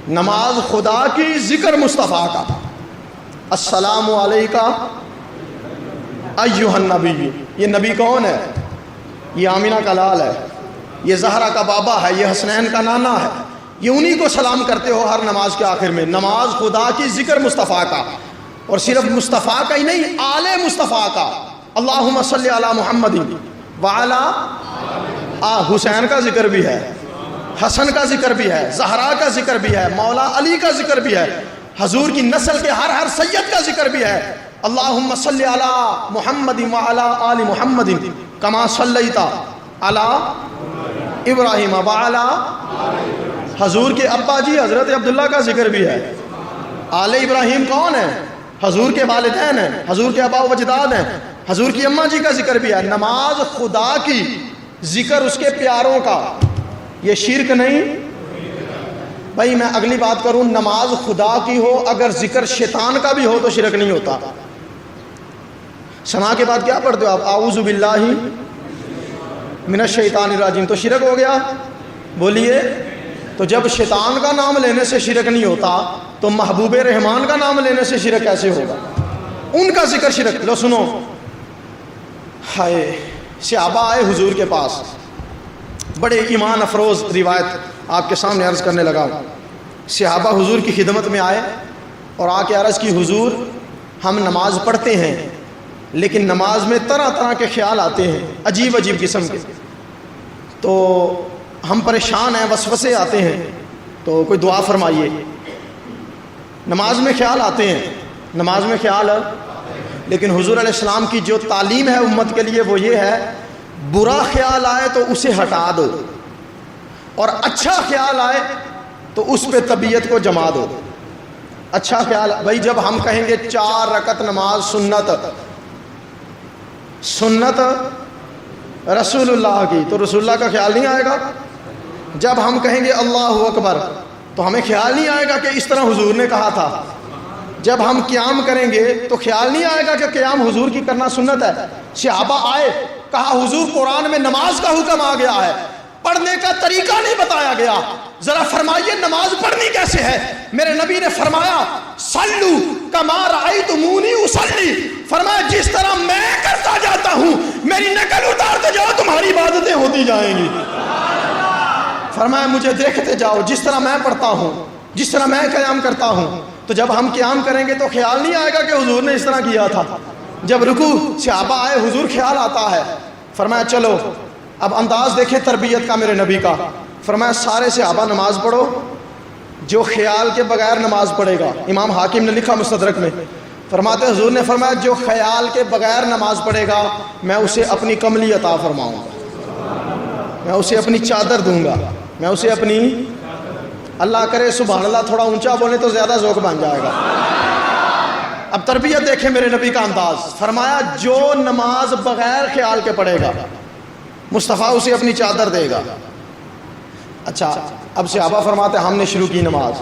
نماز خدا کی، ذکر مصطفیٰ کا۔ السلام علیکہ ایھا النبی، یہ نبی کون ہے؟ یہ آمینہ کا لال ہے، یہ زہرا کا بابا ہے، یہ حسنین کا نانا ہے، یہ انہی کو سلام کرتے ہو ہر نماز کے آخر میں۔ نماز خدا کی، ذکر مصطفیٰ کا، اور صرف مصطفیٰ کا ہی نہیں، آل مصطفیٰ کا۔ اللہم صلی علی محمد وعلی، حسین کا ذکر بھی ہے، حسن کا ذکر بھی ہے، زہرا کا ذکر بھی ہے، مولا علی کا ذکر بھی ہے، حضور کی نسل کے ہر سید کا ذکر بھی ہے۔ اللہم صلی علی محمد وعلی آل محمد کما صلیت علی ابراہیم وعلی، حضور کے ابا جی حضرت عبداللہ کا ذکر بھی ہے۔ آل ابراہیم کون ہے؟ حضور کے والدین ہیں، حضور کے آباء و اجداد ہیں، حضور کی اماں جی کا ذکر بھی ہے۔ نماز خدا کی، ذکر اس کے پیاروں کا، یہ شرک نہیں۔ بھائی میں اگلی بات کروں، نماز خدا کی ہو اگر ذکر شیطان کا بھی ہو تو شرک نہیں ہوتا۔ سنا کے بعد کیا پڑھتے ہو آپ؟ اعوذ باللہ من الشیطان الرجیم، تو شرک ہو گیا؟ بولیے۔ تو جب شیطان کا نام لینے سے شرک نہیں ہوتا تو محبوب رحمان کا نام لینے سے شرک کیسے ہوگا؟ ان کا ذکر شرک۔ لو سنو، ہائے، صحابہ آئے حضور کے پاس، بڑے ایمان افروز روایت آپ کے سامنے عرض کرنے لگا۔ صحابہ حضور کی خدمت میں آئے اور آ کے عرض کی حضور ہم نماز پڑھتے ہیں لیکن نماز میں طرح طرح کے خیال آتے ہیں، عجیب عجیب قسم کے، تو ہم پریشان ہیں، وسوسے آتے ہیں، تو کوئی دعا فرمائیے۔ نماز میں خیال آتے ہیں، نماز میں خیال ہے، لیکن حضور علیہ السلام کی جو تعلیم ہے امت کے لیے وہ یہ ہے، برا خیال آئے تو اسے ہٹا دو اور اچھا خیال آئے تو اس پہ طبیعت کو جما دو۔ اچھا خیال، بھائی جب ہم کہیں گے 4 رکعت نماز سنت، سنت رسول اللہ کی، تو رسول اللہ کا خیال نہیں آئے گا؟ جب ہم کہیں گے اللہ اکبر تو ہمیں خیال نہیں آئے گا کہ اس طرح حضور نے کہا تھا؟ جب ہم قیام کریں گے تو خیال نہیں آئے گا کہ قیام حضور کی کرنا سنت ہے؟ صحابہ آئے، کہا حضور قرآن میں نماز کا حکم آ گیا ہے، پڑھنے کا طریقہ نہیں بتایا گیا، ذرا فرمائیے نماز پڑھنی کیسے ہے؟ میرے نبی نے فرمایا صلو کما رأیتمونی اصلی، فرمایا جس طرح میں کرتا جاتا ہوں میری نقل اتارتے جاؤ تمہاری عبادتیں ہوتی جائیں گی۔ فرمایا مجھے دیکھتے جاؤ جس طرح میں پڑھتا ہوں، جس طرح میں قیام کرتا ہوں۔ تو جب ہم قیام کریں گے تو خیال نہیں آئے گا کہ حضور نے اس طرح کیا تھا۔ جب رکوع صحابہ آئے حضور خیال آتا ہے، فرمایا چلو اب انداز دیکھیں تربیت کا میرے نبی کا، فرمایا سارے صحابہ نماز پڑھو، جو خیال کے بغیر نماز پڑھے گا، امام حاکم نے لکھا مستدرک میں، فرماتے حضور نے فرمایا جو خیال کے بغیر نماز پڑھے گا میں اسے اپنی کملی عطا فرماؤں گا، میں اسے اپنی چادر دوں گا، میں اسے اپنی، اللہ کرے سبحان اللہ تھوڑا اونچا بولے تو زیادہ ذوق بن جائے گا۔ اب تربیت دیکھیں میرے نبی کا انداز، فرمایا جو نماز بغیر خیال کے پڑھے گا مصطفیٰ اسے اپنی چادر دے گا۔ اچھا اب صحابہ فرماتے ہم نے شروع کی نماز،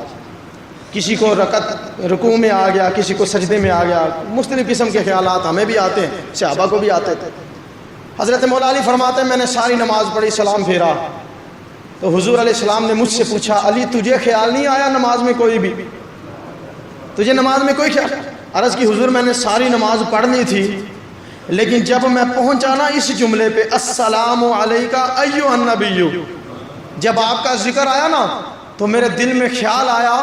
کسی کو رکوع میں آ گیا، کسی کو سجدے میں آ گیا، مختلف قسم کے خیالات ہمیں بھی آتے ہیں، صحابہ کو بھی آتے تھے۔ حضرت مولا علی فرماتے ہیں میں نے ساری نماز پڑھی، سلام پھیرا تو حضور علیہ السلام نے مجھ سے پوچھا علی تجھے خیال نہیں آیا نماز میں کوئی بھی؟ تجھے نماز میں کوئی خیال؟ عرض کی حضور میں نے ساری نماز پڑھنی تھی لیکن جب میں پہنچا نا اس جملے پہ السلام علیکہ ایھا النبی، جب آپ کا ذکر آیا نا تو میرے دل میں خیال آیا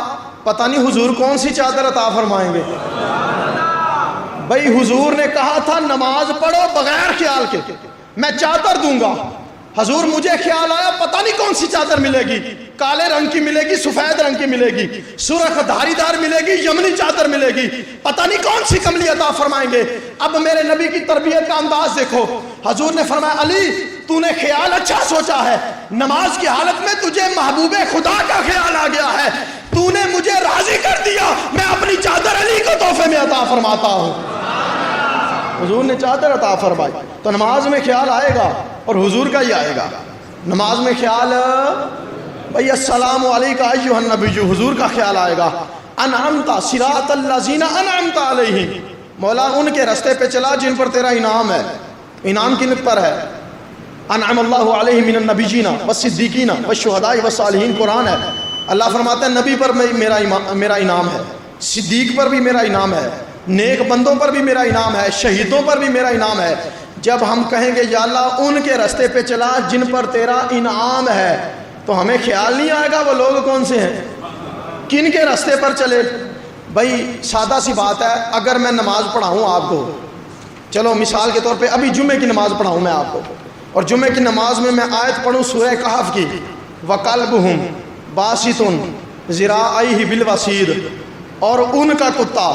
پتہ نہیں حضور کون سی چادر عطا فرمائیں گے۔ بھائی حضور نے کہا تھا نماز پڑھو بغیر خیال کے، میں چادر دوں گا۔ حضور مجھے خیال آیا پتہ نہیں کون سی چادر ملے گی، کالے رنگ کی ملے گی، سفید رنگ کی ملے گی، سرخ دھاری دار ملے گی، یمنی چادر ملے گی، پتہ نہیں کون سی کملی عطا فرمائیں گے۔ اب میرے نبی کی تربیت کا انداز دیکھو، حضور نے فرمایا علی تو نے خیال اچھا سوچا ہے، نماز کی حالت میں تجھے محبوب خدا کا خیال آ گیا ہے، تو نے مجھے راضی کر دیا، میں اپنی چادر علی کو تحفے میں عطا فرماتا ہوں۔ حضور نے چادر عطا فرمائی تو نماز میں خیال آئے گا اور حضور کا ہی آئے گا۔ نماز میں خیال بھئی السلام علیکہ ایھا النبی، حضور کا خیال آئے گا۔ انعمت صراط الذین انعمت علیہم، مولا ان کے رستے پہ چلا جن پر تیرا انعام ہے۔ انعام کن پر ہے؟ انعم اللہ علیہم من النبیین والصدیقین والشہداء والصالحین، قرآن ہے۔ اللہ فرماتا ہے نبی پر میرا انعام ہے، صدیق پر بھی میرا انعام ہے، نیک بندوں پر بھی میرا انعام ہے، شہیدوں پر بھی میرا انعام ہے۔ جب ہم کہیں گے یا اللہ ان کے رستے پہ چلا جن پر تیرا انعام ہے تو ہمیں خیال نہیں آئے گا وہ لوگ کون سے ہیں، کن کے رستے پر چلے۔ بھائی سادہ سی بات ہے، اگر میں نماز پڑھاؤں آپ کو، چلو مثال کے طور پہ ابھی جمعے کی نماز پڑھاؤں میں آپ کو، اور جمعے کی نماز میں آیت پڑھوں سورہ کہف کی، وَقَلْبُهُمْ بَاسِطٌ ذِرَاعَیْہِ بِالْوَصِیدِ، اور ان کا کتا،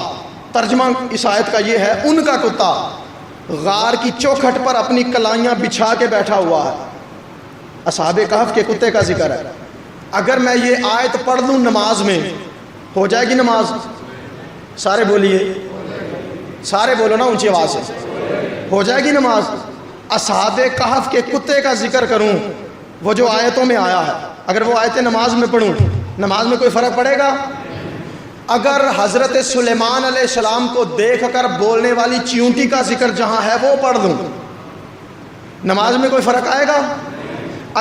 ترجمہ اس آیت کا یہ ہے ان کا کتا غار کی چوکھٹ پر اپنی کلائیاں بچھا کے بیٹھا ہوا ہے۔ اصحاب کہف کے کتے کا ذکر ہے۔ اگر میں یہ آیت پڑھ لوں نماز میں ہو جائے گی نماز؟ سارے بولیے، سارے بولو نا اونچی آواز سے، ہو جائے گی نماز؟ اصحاب کہف کے کتے کا ذکر کروں وہ جو آیتوں میں آیا ہے، اگر وہ آیتیں نماز میں پڑھوں نماز میں کوئی فرق پڑے گا؟ اگر حضرت سلیمان علیہ السلام کو دیکھ کر بولنے والی چیونٹی کا ذکر جہاں ہے وہ پڑھ دوں نماز میں کوئی فرق آئے گا؟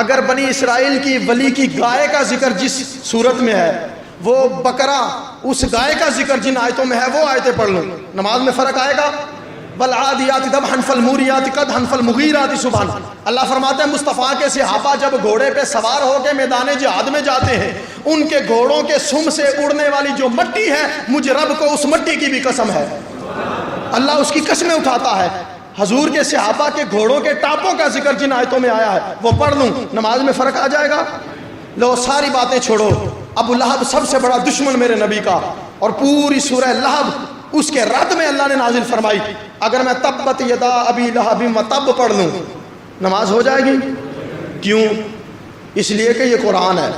اگر بنی اسرائیل کی ولی کی گائے کا ذکر جس صورت میں ہے، وہ بکرا اس گائے کا ذکر جن آیتوں میں ہے وہ آیتیں پڑھ لوں نماز میں فرق آئے گا؟ والعادیات ضبحا فالموریات قدحا فالمغیرات صبحا، اللہ فرماتے ہیں مصطفیٰ کے صحابہ جب گھوڑے پہ سوار ہو کے میدان جہاد میں جاتے ہیں، ان کے گھوڑوں کے سم سے اڑنے والی جو مٹی ہے مجھ رب کو اس مٹی کی بھی قسم ہے، اللہ اس کی قسمیں اٹھاتا ہے۔ حضور کے صحابہ کے گھوڑوں کے ٹاپوں کا ذکر جن آیتوں میں آیا ہے وہ پڑھ لوں نماز میں فرق آ جائے گا؟ لو ساری باتیں چھوڑو، ابو لہب سب سے بڑا دشمن میرے نبی کا، اور پوری سورہ لہب اس کے رد میں اللہ نے نازل فرمائی، اگر میں تبت یدا ابی لہب وتب پڑھ لوں نماز ہو جائے گی؟ کیوں؟ اس لیے کہ یہ قرآن ہے،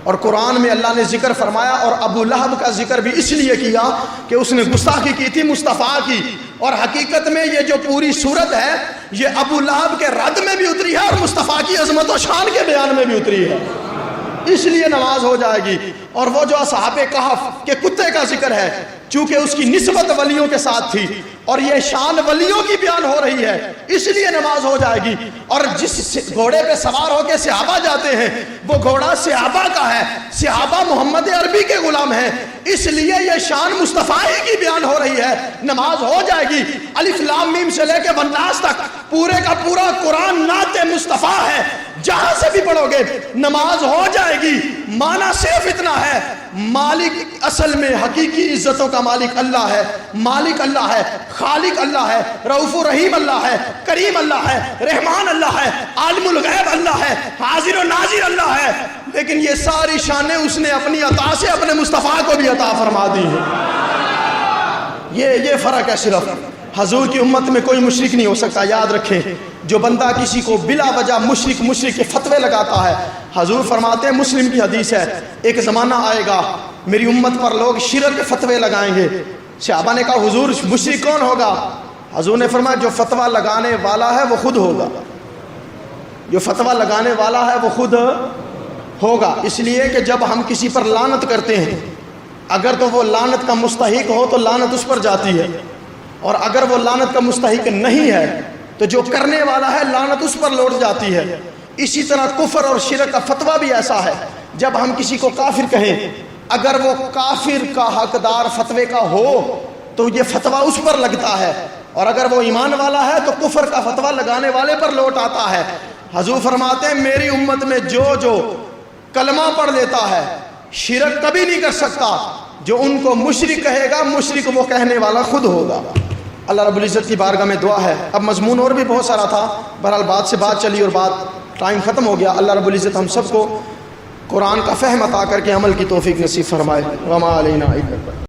اور قرآن میں اللہ نے ذکر فرمایا، اور ابو لہب کا ذکر بھی اس لیے کیا کہ اس نے گستاخی کی تھی مصطفیٰ کی، اور حقیقت میں یہ جو پوری صورت ہے یہ ابو لہب کے رد میں بھی اتری ہے اور مصطفیٰ کی عظمت و شان کے بیان میں بھی اتری ہے، اس لیے نماز ہو جائے گی۔ اور وہ جو اصحاب کہف کے کتے کا ذکر ہے، چونکہ اس کی نسبت ولیوں کے ساتھ تھی اور یہ شان ولیوں کی بیان ہو رہی ہے، اس لیے نماز ہو جائے گی۔ اور جس گھوڑے پہ سوار ہو کے صحابہ جاتے ہیں وہ گھوڑا صحابہ کا ہے، صحابہ محمد عربی کے غلام ہیں، اس لیے یہ شان مصطفیٰ ہی کی بیان ہو رہی ہے، نماز ہو جائے گی۔ الف لام میم سے لے کے والناس تک پورے کا پورا قرآن نعت مصطفیٰ ہے، جہاں سے بھی پڑھو گے نماز ہو جائے گی۔ معنی صرف اتنا ہے، مالک اصل میں حقیقی عزتوں کا مالک اللہ ہے، مالک اللہ ہے، خالق اللہ ہے، رؤوف رحیم اللہ ہے، کریم اللہ ہے، رحمان اللہ ہے، عالم الغیب اللہ ہے، حاضر و ناظر اللہ ہے، لیکن یہ ساری شانیں اس نے اپنی عطا سے اپنے مصطفیٰ کو بھی عطا فرما دی ہیں۔ یہ فرق ہے صرف۔ حضور کی امت میں کوئی مشرک نہیں ہو سکتا، یاد رکھیں۔ جو بندہ کسی کو بلا وجہ مشرک کے فتوے لگاتا ہے، حضور فرماتے ہیں، مسلم کی حدیث ہے، ایک زمانہ آئے گا میری امت پر لوگ شرک کے فتوے لگائیں گے۔ صحابہ نے کہا حضور مشرک کون ہوگا؟ حضور نے فرمایا جو فتویٰ لگانے والا ہے وہ خود ہوگا، جو فتویٰ لگانے والا ہے وہ خود ہوگا۔ اس لیے کہ جب ہم کسی پر لعنت کرتے ہیں، اگر تو وہ لعنت کا مستحق ہو تو لعنت اس پر جاتی ہے، اور اگر وہ لعنت کا مستحق نہیں ہے تو جو کرنے والا ہے لعنت اس پر لوٹ جاتی ہے۔ اسی طرح کفر اور شرک کا فتویٰ بھی ایسا ہے، جب ہم کسی کو کافر کہیں، اگر وہ کافر کا حقدار فتوے کا ہو تو یہ فتویٰ اس پر لگتا ہے، اور اگر وہ ایمان والا ہے تو کفر کا فتویٰ لگانے والے پر لوٹ آتا ہے۔ حضور فرماتے ہیں میری امت میں جو کلمہ پڑھ لیتا ہے شرک کبھی نہیں کر سکتا، جو ان کو مشرک کہے گا مشرک وہ کہنے والا خود ہوگا۔ اللہ رب العزت کی بارگاہ میں دعا ہے۔ اب مضمون اور بھی بہت سارا تھا، بہرحال بات سے بات چلی اور ٹائم ختم ہو گیا۔ اللہ رب العزت ہم سب کو قرآن کا فہم عطا کر کے عمل کی توفیق نصیب فرمائے۔ وما علینا الا البلاغ۔